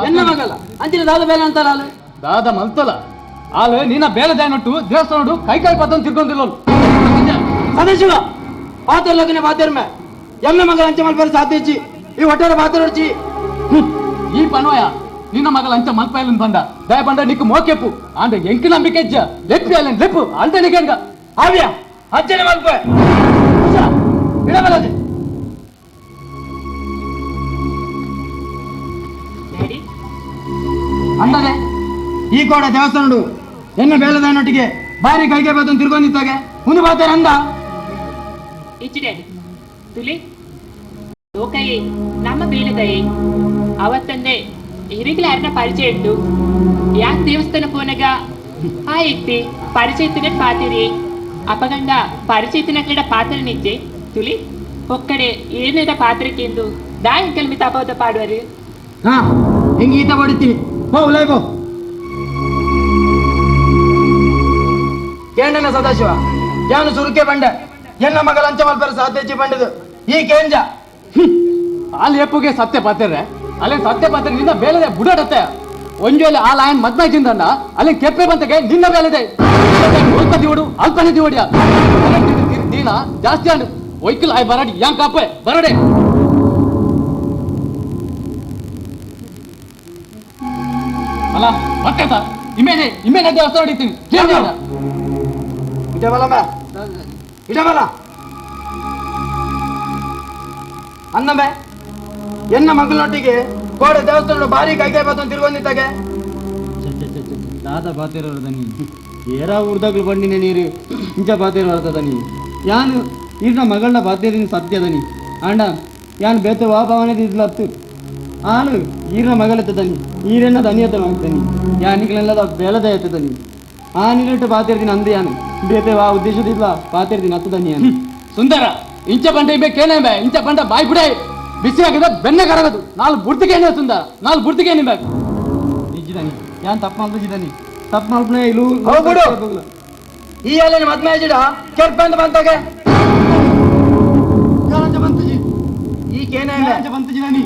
ಎನ್ನ ಮಗಲ ಅಂಚಿನ ದಾದ ಬೇಲೆ ಅಂತಲ್ಲ ಆಲು ದಾದ ಮಲ್ತಲ್ಲ ಆಲು ನಿನ್ನ ಬೇಲೆ ದಾಯನೊಟ್ಟು ದೇವಸ್ಥಾನ ಕೈ ಪತ್ತನ್ನು ತಿರ್ಕೊಂಡಿಲ್ಲ ಸದಸ್ಯ ಪಾತ್ರ ಲಗ್ನ ಪಾತ್ರಮೆ ಎಮ್ಮೆ ಮಗಲ ಅಂಚೆ ಮಲ್ಪರ ಸಾಧ್ಯಚ್ಚಿ ಈ ಒಟ್ಟಾರೆ ಪಾತ್ರ ಹೊಡ್ಚಿ ಈ ಪನ್ವಯ ನಿನ್ನ ಮಗಲ ಅಂಚ ಮಲ್ಪಯಲ್ಲ ಬಂದ ದಯ ಬಂದ ನಿಕ್ಕು ಮೋಕೆಪ್ಪು ಅಂದ ಎಂಕಿ ನಂಬಿಕೆ ಇಜ್ಜ ಲೆಪ್ಪಿ ಅಲ್ಲ ಲೆಪ್ಪು ಅಲ್ದ ನಿಗಂಗ ಆವ್ಯ ಅಜ್ಜನೆ ಮಲ್ಪ ಇಡಬಲ್ಲದೆ ಅಂದದೆ ಈ ಕೋಡ ದೇವಸ್ಥಾನ ಎನ್ನ ಬೇಲದನೊಟ್ಟಿಗೆ ಬಾರಿ ಕೈಗೆ ಬತ್ತನ್ನು ತಿರ್ಕೊಂಡಿದ್ದಾಗೆ ಮುಂದೆ ಬಾತಾರೆ ಅಂದ ಇಚ್ಚಿಡ್ಯಾಡಿ ತುಲಿ ಲೋಕಯೇ ನಮ್ಮ ಬೇಲದಯೇ ಅವತ್ತಂದೆ ಹಿರಿಗಿಲ ಯಾರನ್ನ ಪರಿಚಯ ಇಟ್ಟು ಯಾಕೆ ದೇವಸ್ಥಾನ ಪೋನಗ ಆ ಎತ್ತಿ ಪರಿಚಯത്തിനെ ಪಾತಿರಿ ಅಪಗಂಡ ಪರಿಚಯത്തിനക്കട ಪಾತ್ರ ನಿಜ್ಜೆ ತುಲಿ ಒಕ್ಕಡೆ ಏನೇದ ಪಾತ್ರಕ್ಕೆಂದು ದಾಯಿ ಕಲ್ಮಿ ತಪೋದ ಪಾಡುವರು ಹಾ ಹೆಂಗೆ ಈತ ಹೊಡಿತೀನಿ ಹೋ ಉಲೈ ಬೋ ಕೇಂಡನ ಸದಾಶಿವ ಯಾನು ಸುರುಕೆ ಬಂಡೆ ಎನ್ನ ಮಗಲ ಅಂಚ ಮಲ್ಪರ ಸಾಧ್ಯಚ್ಚಿ ಬಂಡದು ಈ ಕೇಂಜ ಅಲ್ಲಿ ಎಪ್ಪುಗೆ ಸತ್ಯ ಪಾತ್ರೆ ಅಲ್ಲಿ ಸತ್ಯ ಪಾತ್ರೆ ನಿನ್ನ ಬೇಲದೆ ಬುಡಾಡತ್ತೆ ಒಂಜೋಲಿ ಆ ಲಾಯನ್ ಮದ್ನಾಯ್ತಿಂದ ಅಲ್ಲಿ ಕೆಪ್ಪೆ ಬಂತಗೆ ನಿನ್ನ ಬೇಲದೆ ಉಲ್ಪತಿ ಓಡು ಅಲ್ಪನಿಧಿ ಓಡಿಯ ದೀನ ಜಾಸ್ತಿ ಅನು ಒಯ್ಕಲ್ ಆಯ್ ಬರಡಿ ಯಾನ್ ಕಾಪೆ ಬರಡೆ ಅಲ್ಲ ಮತ್ತೆ ಇಮೇನೆ ದೇವಸ್ಥಾನ ಹೊಡಿತೀನಿ ಇಡಬಲ್ಲ ಅನ್ನಮೆ ಎನ್ನ ಮಗಳೊಟ್ಟಿಗೆ ಕೋಡೆ ದೇವಸ್ಥಾನ ಭಾರಿ ಕೈಗೆ ಬತ್ತನ್ನು ತಿರ್ಗೊಂಡಿದ್ದಾಗೆ ದಾದ ಪಾತಿರೋರು ದನಿ ಏರ ಊರ್ದಾಗ್ಲು ಬಂಡಿನ ನೀರು ಇಂಚ ಪಾತಿರೋರ್ದ ದನಿ ಯಾನು ಈರ್ನ ಮಗಳನ್ನ ಪಾತಿರಿನ ಸತ್ಯ ದನಿ ಆಂಡ ಯಾನು ಬೇತ ವಾಭಾವನೆ ಇದ್ಲತ್ತು ಆನು ಈರ್ನ ಮಗಳತ್ತ ದನಿ ಈರೆನ್ನ ದನಿಯತ್ತ ಮಾಡ್ತಾನಿ ಯಾನಿಗಳೆಲ್ಲದ ಬೇಲದ ಎತ್ತ ದನಿ ಆ ನಿಲ್ಲಿಟ್ಟು ಪಾತಿರ್ತೀನಿ ಅಂದ ಯಾನು ಬೇತೆ ವಾ ಉದ್ದೇಶದಿಲ್ಲ ಪಾತಿರ್ತೀನಿ ಹತ್ತು ದನಿ ಯಾನು ಸುಂದರ ಇಂಚ ಬಂಡ ಬೇಕೇನೇ ಬೇ ಇಂಚ ಬಂಡ ಬಾಯ್ ಬಿಡೆ ಬಿಸಿ ಆಗಿದೆ ಬೆನ್ನೆ ಕರಗದು ನಾಲ್ಕು ಬುಡ್ತಿಗೆ ಏನೇ ಸುಂದರ ನಾಲ್ಕು ಬುಡ್ತಿಗೆ ನಿಮ್ಬೇಕು ನಿಜ್ಜಿದಾನಿ ಯಾನ್ ತಪ್ಪು ಮಾಡ್ತಿದ್ದಾನಿ ತಪ್ಪು ಮಾಡ್ಪನೆ ಇಲ್ಲೂ ಹೋಗ್ಬಿಡು ಈ ಅಲ್ಲಿನ ಮದ್ಮೆ ಆಜಿಡ ಕೆರ್ಪ ಅಂತ ಬಂತಾಗೆ ಈ ಕೇನೆ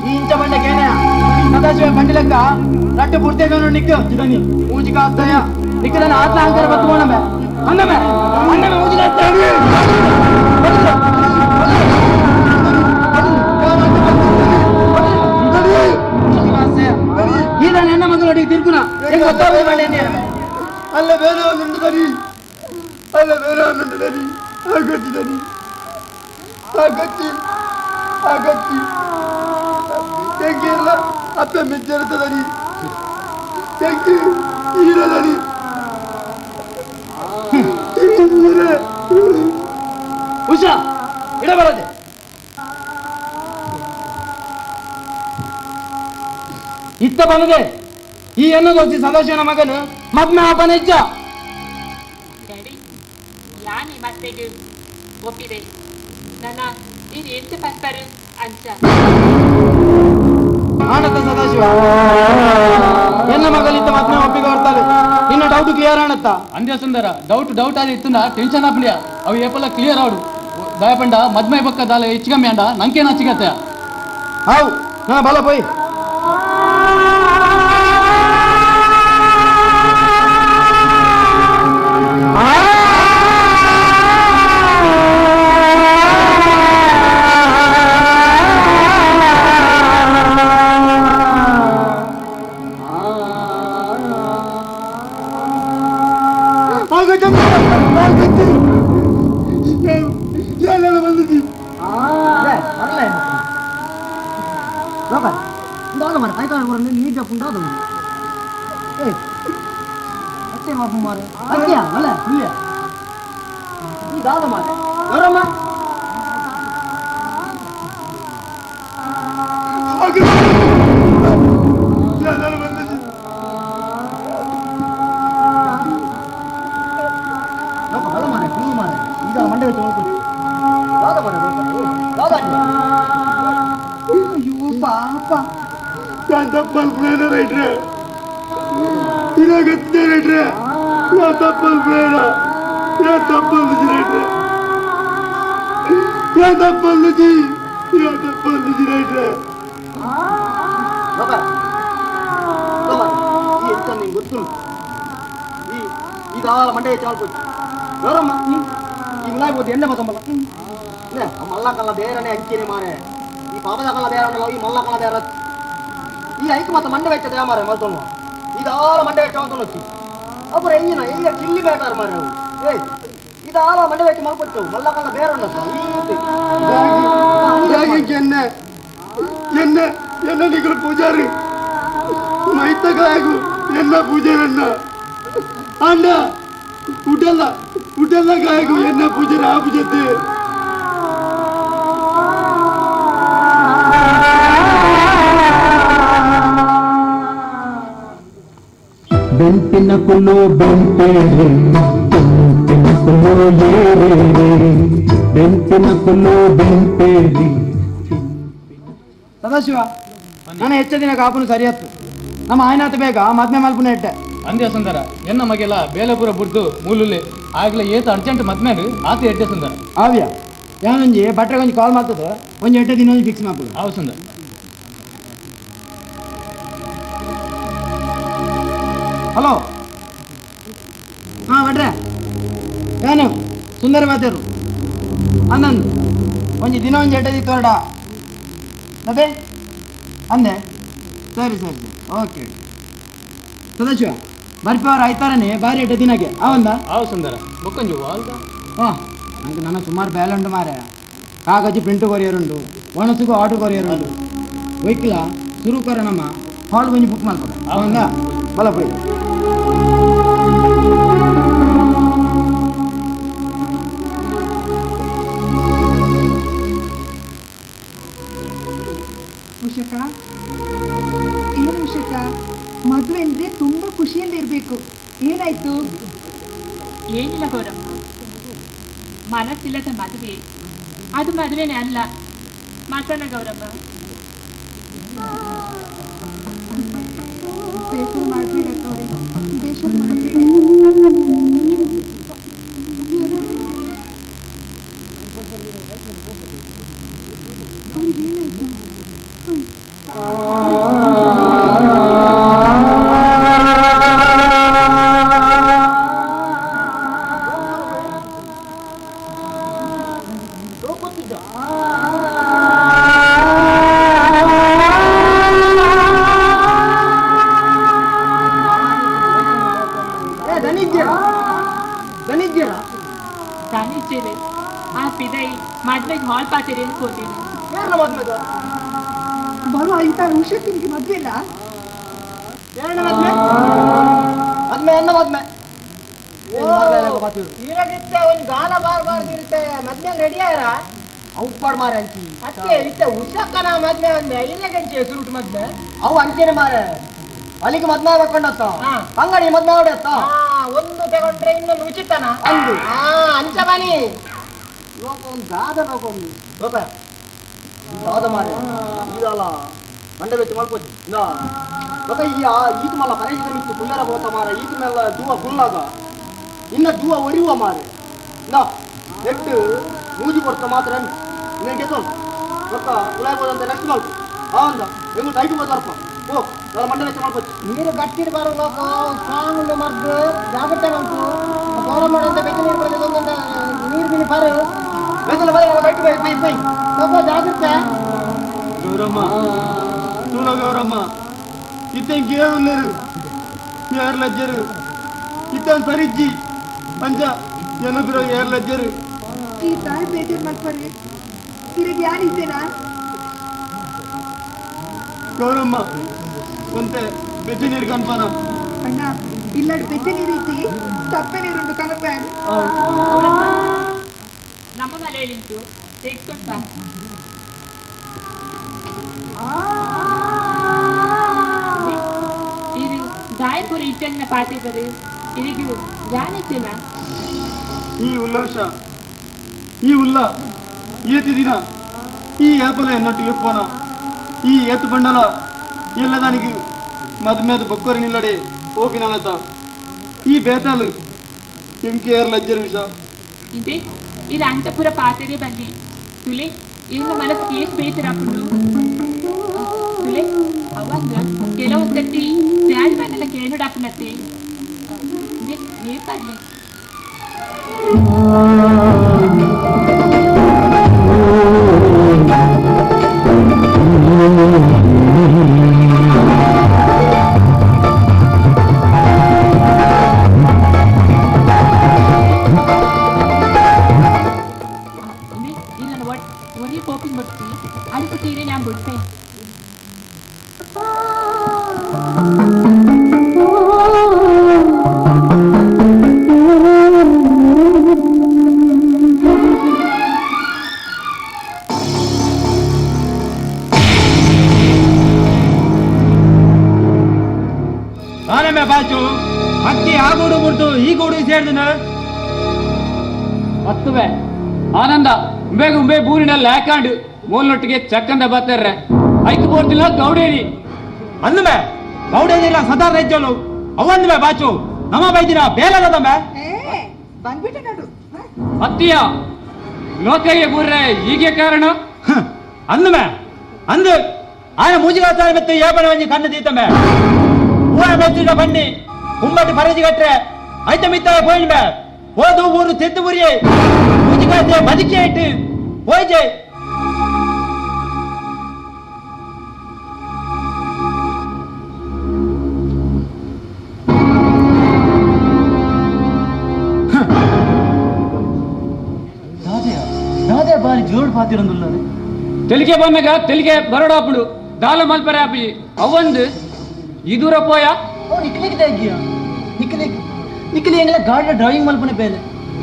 ಈ ಇಂಚ ಬಂಡ ಕೇನೆ ಸದಾಶಿವ ಬಂಡಿ ಲೆಕ್ಕ ರಟ್ಟು ಬುಡ್ತೇವೆ ನಿಕ್ಕ ಮೂಜಿಕ ಆಸ್ತಯ ನಿಕ್ಕದನ್ನ ಆತ್ಲ ಅಂಕರ ಬತ್ತು ಅನ್ನಮೆ ಅನ್ನಮೆ ಅನ್ನಮೆ ಮೂಜಿಕ ಈ ನಾನು ಹೆಣ್ಣ ಮಗಳೊಟ್ಟಿಗೆ ತಿರ್ಗುನ ಹೆಂಗ್ ಗೊತ್ತಾಗ ಮಾಡಿ ಅಲ್ಲ ಬೇರೆ ಒಂದು ದನಿ ಅಲ್ಲ ಬೇರೆ ಒಂದು ದನಿ ಆಗತ್ತಿ ದನಿ ಆಗತ್ತಿ ಆಗತ್ತಿ ಹೆಂಗೆ ಇಲ್ಲ ಅಪ್ಪ ಮೆಚ್ಚಿರ್ತದನಿ ಹೆಂಗೆ ಇರದನಿ ಉಷಾ ಇಡಬಾರದೆ ಇತ್ತ ಬಂದದೆ ಈ ಎನ್ನದು వచ్చి ಸದಾಶಿವನ ಮಗನು ಮದ್ಮೆ ಆಪನ ಇಜ್ಜ ಡ್ಯಾಡಿ ಯಾನಿ ಮತ್ತೆಗೆ ಒಪ್ಪಿದೆ ನನ್ನ ಇದು ಎಂತ ಪಸ್ತಾರೆ ಅಂಚ ಆನಂದ ಸದಾಶಿವ ಎನ್ನ ಮಗಲಿದ್ದ ಮದ್ಮೆ ಒಪ್ಪಿಗೆ ಬರ್ತಾರೆ ನಿನ್ನ ಡೌಟ್ ಕ್ಲಿಯರ್ ಆನತ್ತ ಅಂದ್ಯ ಸುಂದರ ಡೌಟ್ ಆದ ಇತ್ತುಂದ ಟೆನ್ಷನ್ ಆಪಂಡ್ಯ ಅವು ಏಪಲ್ಲ ಕ್ಲಿಯರ್ ಆಡು ದಯಪಂಡ ಮದ್ಮೆ ಬಕ್ಕ ದಾಲ ಹೆಚ್ಚು ಕಮ್ಮಿ ಅಂಡ ನಂಗೇನ ಸಿಗತ್ತೆ ಹೌ ಹಾ ಬಲ ಪೋಯ್ ಗೊತ್ತಲ್ಲ ನಿಂಗೆ ಗೊತ್ತು ಇದು ಆಳ ಮಂಡೆ ಚಾಲ್ಪೊಚ್ಚು ಗೌರಮ್ಮ ಈ ಮುಲಾಯ್ಬೋದು ಎಣ್ಣೆ ಮತ್ತೊಮ್ಮಲ್ಲ ಇಲ್ಲ ಮಲ್ಲ ಕಲ್ಲ ಬೇರನೆ ಅಂಚೇನೆ ಮಾರೆ ಈ ಪಾಪದ ಕಲ್ಲ ಬೇರೆ ಈ ಮಲ್ಲ ಕಲ್ಲ ಬೇರೆ ಈ ಐಕ್ ಮತ್ತೆ ಮಂಡೆ ವೆಚ್ಚದ ಮಾರೆ ಮಲ್ತೊಳ್ಳುವ ಇದು ಆಳ ಮಂಡೆ ವೆಚ್ಚ ಮಲ್ತೊಳ್ಳು ಅಪ್ಪರ ಎಂಜಿನ ಎಂಗ ಚಿಲ್ಲಿ ಬೇಕಾದ್ರೆ ಮಾರೆ ಅವು ಏಯ್ ಇದು ಆಳ ಮಂಡೆ ವೆಚ್ಚ ಮಲ್ಪೊಚ್ಚು ಮಲ್ಲ ಕಲ್ಲ ಬೇರೆ ಎಣ್ಣೆ ಎಣ್ಣೆ ಎಣ್ಣೆ ನಿಗಳು ಪೂಜಾರಿ ಮೈತಗಾಗು ಎನ್ನ ಪೂಜಾರನ್ನ ಅಣ್ಣ ಉಡಲ್ಲ ಗಾಯಗು ಎನ್ನ ಪೂಜಾರ ಆ ಪೂಜತೆ ಬೆಂಪಿನ ಕುಲು ಬೆಂಪೇರೆ ಬೆಂಪಿನ ಕುಲು ಏರೇರೆ ಬೆಂಪಿನ ಕುಲು ಬೆಂಪೇರಿ ಸದಾಶಿವ ನನ್ನ ಹೆಚ್ಚ ದಿನ ಕಾಪುನು ಸರಿಯತ್ತು ನಮ್ಮ ಆಯ್ನಾತ ಬೇಗ ಮದ್ಮೆ ಮಲ್ಪುನ ಇಟ್ಟೆ ಅಂದ್ಯ ಸುಂದರ ಎನ್ನ ಮಗೆಲ್ಲ ಬೇಲಪುರ ಬುಡ್ದು ಮೂಲುಲೆ ಆಗ್ಲೇ ಏತ ಅರ್ಜೆಂಟ್ ಮದ್ಮೇಲೆ ಆತ ಎಡ್ಡೆ ಸುಂದರ ಆವ್ಯ ಯಾನೊಂಜಿ ಬಟ್ರೆ ಒಂಜಿ ಕಾಲ್ ಮಾಡ್ತದ ಒಂಜಿ 8 ದಿನ ಫಿಕ್ಸ್ ಮಾಡ್ಬೋದು ಅವು ಸುಂದರ ಹಲೋ ಹಾಂ ಬಟ್ರೆ ಏನು ಸುಂದರ ಮಾತೇರು ಅಂದಂದು ಒಂಜಿ ದಿನ ಒಂಜಿ 8 ದಿತ್ತು ಹೊರಡ ಅದೇ ಅಂದೆ ಸರಿ ಸರಿ ಸರಿ ಓಕೆ ಸದಾಶಿವ ಬರ್ಪವ್ರು ಆಯ್ತಾರನೆ ಬಾರಿ 8 ದಿನಕ್ಕೆ ಅವಂದ ಅವು ಸುಂದರ ಮೊಕ್ಕಂಜು ಅಲ್ದ ಹಾಂ ನನಗೆ ನನ್ನ ಸುಮಾರು ಬೇಲೆ ಉಂಟು ಮಾರೆ ಕಾಗಜಿ ಪ್ರಿಂಟು ಕೊರಿಯರುಂಡು ಒಣಸುಗು ಆಟೋ ಕೊರಿಯರುಂಡು ಒಯ್ಕಿಲ್ಲ ಶುರು ನಮ್ಮ ಹಾಲ್ ಬಂದು ಬುಕ್ ಮಾಡ್ಕೊಡ ಅವಂದ ಬಲ ಪೈ ಉಷಕ ಏನು ಉಷಕ ಮದುವೆ ಅಂದ್ರೆ ತುಂಬಾ ಖುಷಿಯಿಂದ ಇರ್ಬೇಕು ಏನಾಯ್ತು ಏನಿಲ್ಲ ಗೌರಮ್ಮ ಮನಸ್ಸಿಲ್ಲದ ಮದುವೆ ಅದು ಮದುವೆನೇ ಅಲ್ಲ ಮಾತನ ಗೌರಮ್ಮ ಬೇಸರ ಮಾಡ್ಬೇಡ ಗೌರಿ ಬೇಸರ ಮಾಡ್ಬೇಡ ಅವ್ರಿಗೇನಾಯ್ತು ದನಿದ್ದೇವೆ ಆ ಪಿದೈ ಮದ್ವೆಗೆ ಹಾಲ್ ಪಾತಿರಿ ಅನ್ಕೋತೀನಿ ಬರುವ ಇಂಥ ಉಷಕಿನಿಗೆ ಮದ್ವೆ ಇಲ್ಲ ಮದ್ಮೆ ಎನ್ನ ಮದ್ಮೆ ಇರಗಿತ್ತೆ ಒಂದು ಗಾನ ಬಾರ್ಬಾರ್ದಿರುತ್ತೆ ಮದ್ಮೆ ರೆಡಿ ಆಯ್ರ ಉಪ್ಪಾಡ್ ಮಾರೆ ಅಂಚಿ ಅಕ್ಕೆ ಇತ್ತೆ ಉಷಕ್ಕನ ಮದ್ಮೆ ಅಂದೆ ಇಲ್ಲಗಂಚಿ ಹೆಸರು ಮದ್ಮೆ ಅವು ಅಂಚೆನೆ ಮಾರೆ ಅಲ್ಲಿಗೆ ಮದ್ಮೆ ಹಾಕೊಂಡತ್ತ ಅಂಗಡಿ ಮದ್ಮೆ ಹೊಡೆಯತ್ತ ಒಂದು ತಗೊಂಡ್ರೆ ಇನ್ನೊಂದು ಉಚಿತನ ಅಂದು ಅಂಚ ಬನ್ನಿ ಲೋಕ ಒಂದು ಗಾದ ಲೋಕ ಒಂದು ಲೋಕ ಗಾದ ಮಾರೆ ಇದಲ್ಲ ಮಂಡೆ ಬೆಚ್ಚ ಮಲ್ಪೋತಿ ಲೋಕ ಈತ ಮಲ್ಲ ಪರೇಜಿದ ಮಿತ್ತು ಪುಲ್ಲರ ಬೋತ ಮಾರ ಈತ ಮೇಲೆ ಜೂವ ಫುಲ್ಲಾಗ ಇನ್ನ ಜೂವ ಒರಿಯುವ ಮಾರೆ ನೆಟ್ಟು ಮೂಜಿ ಕೊಡ್ತ ಮಾತ್ರ ಇನ್ನೇನು ಗೆದ್ದೋನು ಲೋಕ ಉಲಾಯ್ಬೋದಂತ ನೆಕ್ಸ್ಟ್ ಮಲ್ಪು ಅವಂದ ಹೆಂಗು ಟೈಟ್ ಬೋದಾರಪ್ಪ ಓ ಮಂಡೆ ಬೆಚ್ಚ ಮಲ್ಪೋತಿ ನೀರು ಗಟ್ಟಿಡ್ ಬರೋ ಲೋಕ ಸ್ಟ್ರಾಂಗ್ ಉಂಡು ಮರ್ದು ಜಾಗ್ರತೆ ಉಂಟು ಗೌರ ಮಾಡೋಂತ ಬೆಚ್ಚ ನೀರು ಬರೋದು ನೀರು ಬಿನಿ ಪಾರು ಬೆಚ್ಚಲ ಬರೀ ಗಟ್ಟಿ ಬೈ ಬೈ ಲೋಕ ಜಾಗ್ರತೆ ಗೌರಮ್ಮ చూడ గౌరమ్మ ఇతేంకేమున్నారు ఏర్లజ్జరు ఇతను సరిజ్జి పంచ ఎనుగురు ఏర్లజ్జరు ಈ ತಾಯಿ ಬೇಜಾರು ಮಾಡ್ಕೊರಿ ತಿರುಗಿ ಯಾರಿದ್ದೇನಾ ಗೌರಮ್ಮ ಒಂತೆ ಬೆಚ್ಚ ನೀರು ಕನ್ಪಾನ ಅಣ್ಣ ಇಲ್ಲಡ್ ಬೆಚ್ಚ ನೀರೈತಿ ತಪ್ಪೆ ನೀರುಂಟು ಕನಕ ನಮ್ಮ ಮನೆಯಲ್ಲಿಂಟು ತೆಗೆದುಕೊಂಡು ಬಾ ಇದು ಗಾಯಪುರ ಇಟ್ಟನ್ನ ಪಾತಿದ್ದಾರೆ ಇದಕ್ಕೆ ಜಾನಿದ್ದೇನಾ ಈ ಉಲ್ಲಾಸ ಈ ಉಲ್ಲ ಏತಿ ದಿನ ಈ ಏಪಲ ಎನ್ನೊಟ್ಟಿಗೆ ಪೋನ ಈ ಏತು ಬಂಡಲ ಎಲ್ಲದಾನಿಗೆ ಮದ್ಮೇದ ಬೊಕ್ಕರಿ ನಿಲ್ಲಡೆ ಹೋಗಿನಲತ ಈ ಬೇತಾಲು ಎಂಕೆ ಏರ್ಲಜ್ಜರ ವಿಷ ಇದೆ ಇದು ಅಂತಪುರ ಪಾತ್ರೆ ಬನ್ನಿ ತುಲೆ ಇನ್ನು ಮನಸ್ಸಿಗೆ ಎಷ್ಟು ಬೇಸರ ಹಾಕೊಂಡು ತುಲೆ ಅವಾಗ ಕೆಲವೊಂದ್ಸತಿ ಬ್ಯಾಡ್ ಬನ್ನೆಲ್ಲ ಕೇಳೋಡ ಆಪನತ್ತೆ ನೇಪಾಡ್ಲೆ ഒരേ പോപ്പിൻ പൊട്ടി അടുത്ത തീരെ ഞാൻ പൊട്ടേ ನಾನೇ ಬಾಚು ಅಕ್ಕಿ ಆ ಗೂಡು ಬಿಡ್ತು ಈ ಗೂಡು ಸೇರಿದನ ಹತ್ತುವೆ ಆನಂದ ಉಂಬೆಗೆ ಉಂಬೆ ಬೂರಿನಲ್ಲಿ ಹಾಕೊಂಡು ಮೂಲೊಟ್ಟಿಗೆ ಚಕ್ಕಂದ ಬರ್ತಾರ್ರೆ ಐದು ಬೋರ್ತಿಲ್ಲ ಗೌಡೇರಿ ಅಂದಮೆ ಗೌಡೇನಿಲ್ಲ ಸದಾ ರೈತಳು ಅವಂದಮೆ ಬಾಚು ನಮ್ಮ ಬೈದಿನ ಬೇಲದಮೆ ಬಂದ್ಬಿಟ್ಟೆ ನೋಡು ಹತ್ತಿಯ ಲೋಕಯ್ಯ ಬೂರ್ರೆ ಹೀಗೆ ಕಾರಣ ಅಂದಮೆ ಅಂದು ಆಯ ಮೂಜಿಗಾಚಾರ ಮತ್ತು ಯಾಪನ ಒಂಜಿ ಕಣ್ಣು ತೀತಮೆ ಊರ ಮೆಚ್ಚಿದ ಬನ್ನಿ ಕುಂಬಟ್ಟು ಪರಜಿ ಕಟ್ರೆ ಐತ ಮಿತ್ತ போயிடுமே ಹೋದು ಊರು ತೆತ್ತು ಬುರಿಯೇ ಮೂಜಿಗಾಚೆ ಬದುಕಿ ಇಟ್ಟು ಹೋಯ್ಜೆ ನಾದೇ ಬಾರಿ ಜೋಡು ಪಾತಿರೊಂದುಲ್ಲದೆ ತೆಲಿಗೆ ಬಂದಾಗ ತೆಲಿಗೆ ಬರೋಡಾಪುಡು ದಾಲ ಮಲ್ಪರೆ ಆಪಿ ಅವಂದು ಇದೂರ ಪೋಯ ನಿಕ್ಲಿಕ್ಕೆ ತೆಗಿಯ ನಿಕ್ಲಿ ಎಂಗ್ಲ ಗಾಡಿಯ ಡ್ರೈವಿಂಗ್ ಮಲ್ಪನೆ ಬೇಲೆ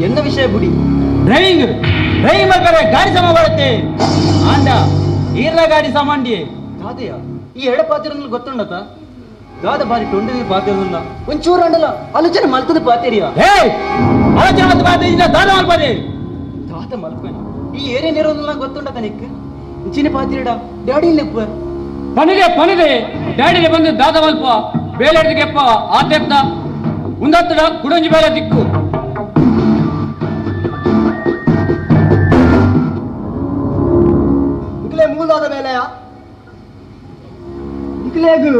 ಎನ್ನ ವಿಷಯ ಬುಡಿ ಡ್ರೈವಿಂಗ್ ಮಲ್ಪರೆ ಗಾಡಿ ಸಮ ಬರುತ್ತೆ ಆಂಡ ಈರ್ಲ ಗಾಡಿ ಸಾಮಾಂಡಿ ದಾದೆಯ ಈ ಎಡ ಪಾತಿರೊಂದು ಗೊತ್ತುಂಡತ ದಾದ ಬಾರಿ ಟೊಂಡದ ಪಾತಿರೊಂದುಲ್ಲ ಒಂಚೂರು ಅಂಡಲ್ಲ ಆಲೋಚನೆ ಮಲ್ತದ ಪಾತಿರಿಯ ಹೇ ಆಲೋಚನೆ ಮತ್ತು ಬಾದಿನ ದಾನ ಮಲ್ಪದೆ ದಾದ ಮಲ್ಪನೆ ಈ ಏರಿಯನ್ ಇರೋದಿಲ್ಲ ಗೊತ್ತುಂಡತ ನಿಕ್ ಇಂಚಿನ ಪಾತಿರಿಡ ಡ್ಯಾಡಿ ಇಲ್ಲಪ್ಪ ಪನಿದೆ ಡ್ಯಾಡಿಗೆ ಬಂದು ದಾದ ಮಲ್ಪ ಬೇಲೆಡ್ದಿಗೆಪ್ಪ ಆತೆಪ್ಪ ಉಂದತ್ತಡ ಕುಡಂಜಿ ಬೇಲೆ ದಿಕ್ಕು ನಿಕ್ಲೆ ಮೂಲದಾದ ಬೇಲೆಯ ನಿಕ್ಲೆಗು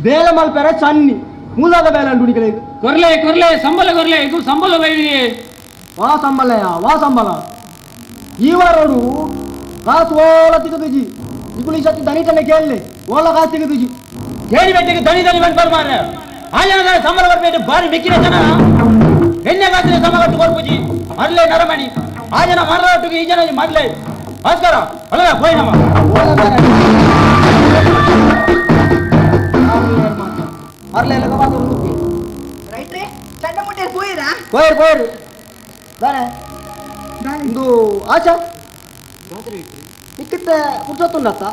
ಬೇಲೆ ಮಲ್ಪೆರೆ ಸನ್ನಿ ಮೂಲದಾದ ಬೇಲೆ ಅಂಡು ನಿಕ್ಲೆಗು ಕೊರ್ಲೆ ಸಂಬಳ ಕೊರ್ಲೆ ಇದು ಸಂಬಳ ಬೈದಿಯೇ ವಾ ಸಂಬಳ ಈ ವಾರೋಡು ಕಾಸು ಓಲ ತಿಗದುಜಿ ಇಗುಲಿ ಸತಿ ದನಿಟನೆ ಕೇಳಲಿ ಓಲ ಕಾಸು ತಿಗದುಜಿ ಕೇಳಿ ಬೆಟ್ಟಿಗೆ ದನಿ ಬಂದ್ಬಾರ್ ಮಾರ್ರೆ ಆಜನ ಸಂಬಳ ಬರ್ಬೇಕು ಬಾರಿ ಮಿಕ್ಕಿನ ಜನ ಎಣ್ಣೆ ಗಾತ್ರ ಸಮ ಕಟ್ಟು ಕೊರ್ಪುಜಿ ಮರ್ಲೆ ನರಮಣಿ ಆಜನ ಮರಳೊಟ್ಟಿಗೆ ಈ ಜನ ಮರ್ಲೆ ಭಾಸ್ಕರ ಅಲ್ಲ ಹೋಯ್ ನಮ್ಮ ಅರ್ಲೆ ಲಗವಾದ ಮುಟ್ಟಿ ರೈಟ್ರೆ ಸಣ್ಣ ಮುಟ್ಟೆ ಹೋಯಿರಾ ಹೋಯ್ರು ದಾನೆ ಇಂದು ಆಚ ನಿಕ್ಕಿತ್ತ ಪುರ್ಸೊತ್ತುಂಡತ್ತ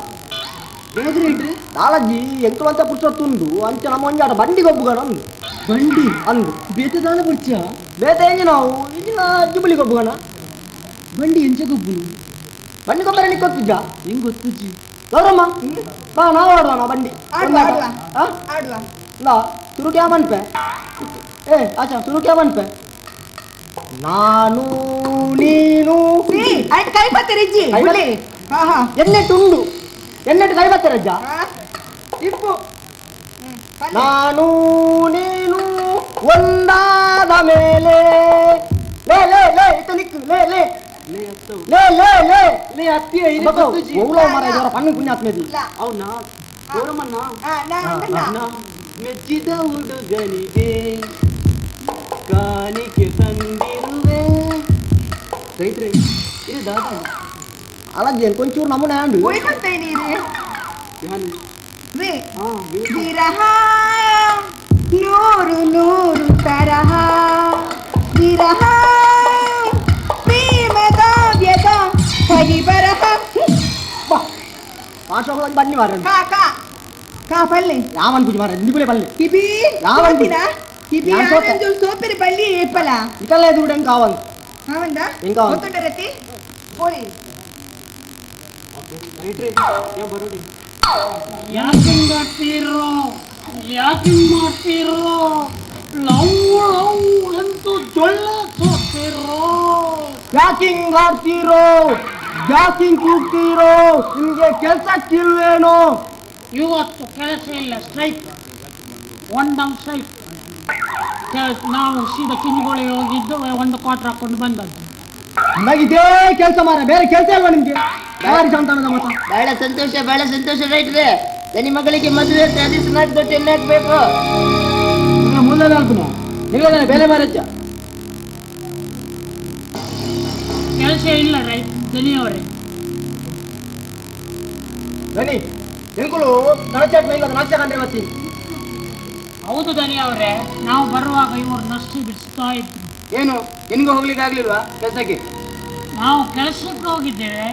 ನಾಳಜ್ಜಿ ಎಂಕುಲಂತ ಪುರ್ಸೊತ್ತುಂಡು ಅಂಚ ನಮ್ಮ ಒಂಜಾಟ ಬಂಡಿಗೆ ಒಬ್ಬುಗಣ ಅಂದು ಬಂಡಿ ಅಂದು ಬೇತೆ ದಾನ ಪುರ್ಚ ಬೇತೆ ಎಂಜಿ ನಾವು ಇಂಜಿನ ಜಿಬುಲಿಗೆ ಒಬ್ಬುಗಣ ಬಂಡಿ ಎಂಚ ಗೊಬ್ಬು ಬಂಡಿ ಗೊಬ್ಬರ ನಿಕ್ ಗೊತ್ತಿದ್ದ ಹೆಂಗ್ ಗೊತ್ತಿಜ್ಜಿ ಗೌರಮ್ಮ ಬಾ ನಾವು ಆಡುವ ಬಂಡಿ ಆಡುವ ಇಲ್ಲ ಶುರು ಕ್ಯಾ ಮನ್ಪೆ ಆಚಾ ಶುರು ಕ್ಯಾ ಮನ್ಪೆ ನಾನು ನೀನು ಆಯ್ತು ಕೈ ಬತ್ತೀರಿಜ್ಜಿ ಎನ್ನೆಟ್ಟು ಕೈ ಬತ್ತೀರಜ್ಜ ಇಪ್ಪು ನಾನು ನೀನು ಒಂದಾದ ಮೇಲೆ ಲೇ ಲೇ ಲೇ ಇತ್ತ ನಿಕ್ಕು ಲೇ ಲೇ ಲೇ ಲೇ ಲೇ ಲೇ ಅತ್ತಿ ಓಲೋ ಮರ ಇದರ ಪಣ್ಣು ಪುಣ್ಯಾತ್ಮೇದಿ అవునా ನಾ ಮೆಚ್ಚಿದ ಹುಡುಗನಿಗೆ ಕಾಣಿಕೆ ತಂದಿರುವೆ ರೈತ್ರೆ ಇದು ದಾದ ಅಲಜ್ಜಿ ಕೊಂಚೂರು ನಮ್ಮನೆ ಆಂಡು ಉಳಿಕಂತೆ ನೀರು ಯಾನು ವಿರಹ ನೂರು ತರಹ ವಿರಹ ಪ್ರೇಮದ ವ್ಯದ ಹರಿಬರಹ ಆಶೋಗ ಬನ್ನಿ ಮಾರ ಕಾ ಪಲ್ಲೆ ಯಾವನ್ ಪೂಜೆ ಮಾರ ನಿಗುಲೆ ಪಲ್ಲೆ ಕಿಬಿ ಯಾವನ್ ಕಿಬಿ ಯಾನ್ ಸೋತೆ? ಆನಂದು ಸೋಪೆರಿ ಬಳ್ಳಿ ಏಪಲ ಇಕಲ್ಲೇ ದುಡ್ಡು ಹೆಂಗ್ ಕಾವನ್ ಹಾವಂದ ಹೆಂಗ್ ಕಾವನ್ ಗೊತ್ತುಂಟರತಿ ಓಳಿ ರೈತ್ರೆ ಯಾವ ಬರೋಡಿ ಯಾಕೆ ಮಾಡ್ತೀರೋ ಲವ್ ಅಂತೂ ಜೊಳ್ಳ ಸೋಸ್ತಿರೋ ಯಾಕಿಂಗ್ ಆಡ್ತೀರೋ ಯಾಕಿಂಗ್ ಕೂಗ್ತೀರೋ ನಿಮ್ಗೆ ಕೆಲ್ಸಕ್ಕಿಲ್ವೇನೋ ಇವತ್ತು ಕೆಲಸ ಇಲ್ಲ ಸ್ಟ್ರೈಕ್ ಒಂದು ಅಂಶ ಇತ್ತು. ನಾವು ಸೀದಾ ಕಿಂಜಿಗಳಿಗೆ ಹೋಗಿದ್ದು ಒಂದು ಕ್ವಾರ್ಟರ್ ಹಾಕೊಂಡು ಬಂದದ್ದು. ಇದೇ ಕೆಲಸ ಮಾರ, ಬೇರೆ ಕೆಲಸ ಅಲ್ವಾ ನಿಮ್ಗೆ? ಯಾರು ಸಂತಾನದ ಮತ? ಬಹಳ ಸಂತೋಷ ರೈಟ್ರೆ. ದನಿ ಮಗಳಿಗೆ ಮದುವೆ ದಿವಸ ನಾಲ್ಕು ದೊಡ್ಡ ಎಣ್ಣೆ ಹಾಕ್ಬೇಕು. ಮುಂದೆ ನಾಲ್ಕು ಬೇರೆ ಮಾರಚ್ಚ ಕೆಲಸ ಇಲ್ಲ ರೈಟ್ ದನಿಯವರೇ. ಬನ್ನಿ ಹೆಂಗುಳು ನಡಚಾಟ್ನ ಇಲ್ಲ ನಾಚ ಕಂಡ್ರೆ ಬರ್ತೀನಿ. ಹೌದು ದನಿಯವರೇ, ನಾವು ಬರುವಾಗ ಇವರು ನಷ್ಟ ಬಿಡಿಸ್ತಾ ಇದ್ರು. ಏನು ನಿನ್ಗೂ ಹೋಗ್ಲಿಕ್ಕೆ ಆಗ್ಲಿಲ್ವಾ ಕೆಲಸಕ್ಕೆ? ನಾವು ಕೆಲಸಕ್ಕೆ ಹೋಗಿದ್ದೇವೆ,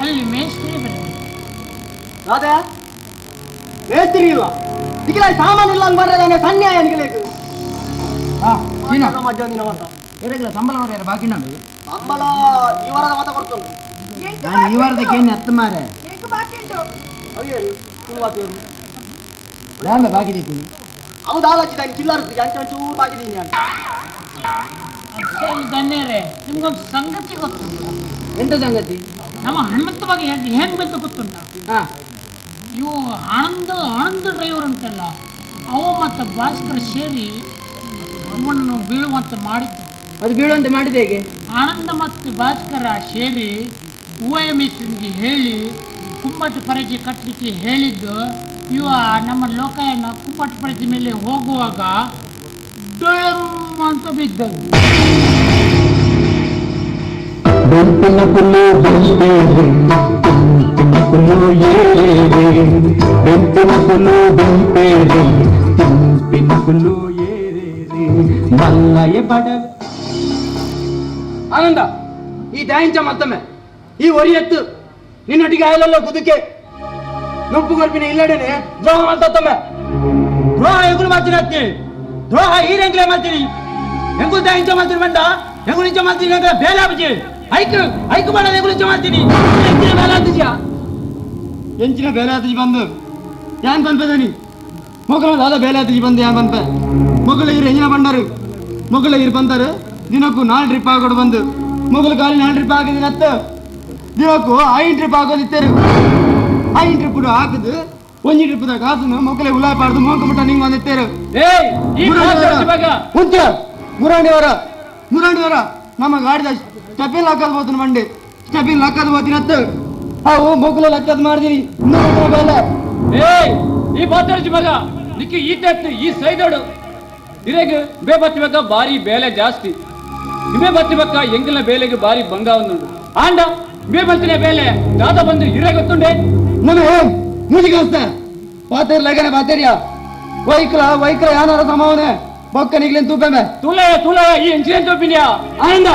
ಅಲ್ಲಿ ಮೇಸ್ತ್ರಿ ಬಂದಿದೆ. ರಾಧಾ ಮೇಸ್ತ್ರಿ ಇಲ್ವಾ? ಈಗ ಸಾಮಾನು ಇಲ್ಲ ಅಂತ ಬರೋದಾನೆ ಸನ್ಯಾಯ ನಿಗಲೇಕು. ಮಧ್ಯಾಹ್ನ ಮತ ಸಂಬಳ ಮಾಡ್ಯಾರ ಬಾಕಿ ನಮ್ಗೆ ಸಂಬಳ ಈ ವಾರದ ಮತ ಕೊಡ್ತಲ್ಲ. ನಾನು ಈ ವಾರದಕ್ಕೆ ಏನು ಹತ್ತು ಮಾರೆ ನಾನು ಬಾಕಿ ದಿದ್ದೀನಿ. ಹೌದು ಆಲೋಚಿದ್ದಾನೆ ಚಿಲ್ಲರ್ಸ್ತಿಗೆ ಅಂಚೆ ಒಂಚೂರು ಬಾಕಿದ್ದೀನಿ ನಾನು. ಸರಿ ಧನ್ಯರೇ, ನಿಮ್ಗೊಂದು ಸಂಗತಿ ಗೊತ್ತುಂಟ? ಎಂತ ಸಂಗತಿ? ನಮ್ಮ ಹನುಮಂತ ಬಗ್ಗೆ ಹೆಂಗ್ ಬಂತು ಗೊತ್ತುಂಟ? ಹಾ, ಇವು ಆನಂದ ಡ್ರೈವರ್ ಉಂಟಲ್ಲ, ಅವ ಮತ್ತು ಭಾಸ್ಕರ್ ಸೇರಿ ಅವನನ್ನು ಬೀಳುವಂತೆ ಮಾಡಿದ್ದು. ಅದು ಬೀಳುವಂತೆ ಮಾಡಿದೆ ಹೇಗೆ? ಆನಂದ ಮತ್ತು ಭಾಸ್ಕರ ಸೇರಿ OMSಗೆ ಹೇಳಿ ಕುಮ್ಮಟ್ಟು ಪರಜೆ ಕಟ್ಟಲಿಕ್ಕೆ ಹೇಳಿದ್ದು. ಇವ ನಮ್ಮ ಲೋಕಾಯನ ಕುಮ್ಮಟ್ಟು ಪರಜೆ ಮೇಲೆ ಹೋಗುವಾಗ ಡೊಳಮ್ ಅಂತ ಬಿದ್ದದ್ದು. ಬೆಂಪಿನ ಕುಲ್ಲು ಬೆಂಪೇರೆ ತುಂಪಿನ ಕುಲ್ಲು ಏರೇರೆ ಬೆಂಪಿನ ಕುಲ್ಲು ಬೆಂಪೇರೆ ತುಂಪಿನ ಕುಲ್ಲು ಏರೇರೆ ಮಲ್ಲಯ ಬಡ. ಆನಂದ, ಈ ದಾಯಿಂಚ ಮತ್ತೊಮ್ಮೆ ಈ ಒರಿ ಎತ್ತು ನಿನ್ನೊಟ್ಟಿಗೆ ಆಯಲಲ್ಲ ಕುದುಕೆ ನುಪ್ಪು ಗೊರ್ಪಿನ ಇಲ್ಲಡನೆ ದ್ರೋಹ ಮಾಡ್ತೊಮ್ಮೆ. ದ್ರೋಹ ಹೆಂಗುಲು ಮಾಡ್ತೀನಿ ಅತ್ತಿ, ದ್ರೋಹ ಈರೆಂಗ್ಲೇ ಮಾಡ್ತೀನಿ. ಹೆಂಗುಲ್ ದಾಯಿಂಚ ಮಾಡ್ತೀನಿ ಬಂದ ಹೆಂಗುಲ್ ಇಂಚ ಮಾಡ್ತೀನಿ ಅಂತ ಬೇಲೆ ಆಪಿ ಐಕು ಮಾಡೋದು ಹೆಂಗುಲ್ ಇಂಚ ಮಾಡ್ತೀನಿ. ಎಂಚಿನ ಬೇಲೆ ಆಗ್ತಿದ್ಯಾ? ಎಂಚಿನ ಬೇಲೆ ಆತಜಿ ಬಂದು ಯಾನ್ ಪನ್ಪದನಿ ಮೊಗಲ ದಾದ ಬೇಲೆ ಆತಜಿ ಬಂದು ಯಾನ್ ಪನ್ಪ ಮೊಗಲ ಇರು ಎಂಜಿನ ಬಂಡರು ಮೊಗಲ ಇರು ಬಂದರು ದಿನಕ್ಕೂ 4 ಟ್ರಿಪ್ ಹಾಕೊಡು ಬಂದು ಮೊಗಲು ಕಾಲಿ 4 ಟ್ರಿಪ್ ಹಾಕಿದಿನ ಹತ್ತ ದಿನಕ್ಕೂ 5 ಟ್ರಿಪ್ ಹಾಕೋದಿತ್ತೇರು. 5 ಟ್ರಿಪ್ ಹಾಕಿದ್ದು 1 ಟ್ರಿಪ್ದ ಕಾಸನ್ನು ಮೊಗಲೆ ಉಲಾಪಾಡ್ದು ಮೋಕಮುಟ್ಟ ನಿಂಗೆ ಬಂದಿತ್ತೇರು. ಮುರಾಂಡಿಯವರ ನಮ್ಮ ಗಾಡಿದ ಸ್ಟೆಪಿನ್ ಹಾಕದ್ ಹೋಗ್ತೀನಿ ಮಂಡಿ ಸ್ಟೆಪಿನ್ ಹಾಕದ್ ಹೋಗ್ತೀನಿ ಹತ್ತು ಅವು ಮೊಗಲು ಲೆಕ್ಕದ್ ಮಾಡಿದೀನಿ. ಈ ಬಾತಾಡ್ಸಿ ಮಗ ನಿಕ್ಕಿ ಈಟತ್ತು ಈ ಸೈದೋಡು ಇರೆಗೆ ಬೇ ಬತ್ತಿಬೇಕ ಬಾರಿ ಬೇಲೆ ಜಾಸ್ತಿ. ಇವೇ ಬತ್ತಿಬೇಕ ಎಂಗಿನ ಬೇಲೆಗೆ ಬಾರಿ ಬಂಗ ಒಂದುಂಡು ಆಂಡ ಇವೇ ಬತ್ತಿನ ಬೇಲೆ ದಾದ ಬಂದು ಇರೆ ಗೊತ್ತುಂಡೆ ನಾನು ಮುಜಿಗಸ್ತ ಪಾತೇರ್ ಲಗನೆ ಪಾತೇರಿಯ ವೈಕ್ರ ಯಾನಾರ ಸಮಾವನೆ ಬೊಕ್ಕ ನಿಗ್ಲೇನ್ ತೂಪೆಮೆ ತುಲ ಈ ಎಂಚಿನ ತೂಪಿನ್ಯಾ ಆನಂದ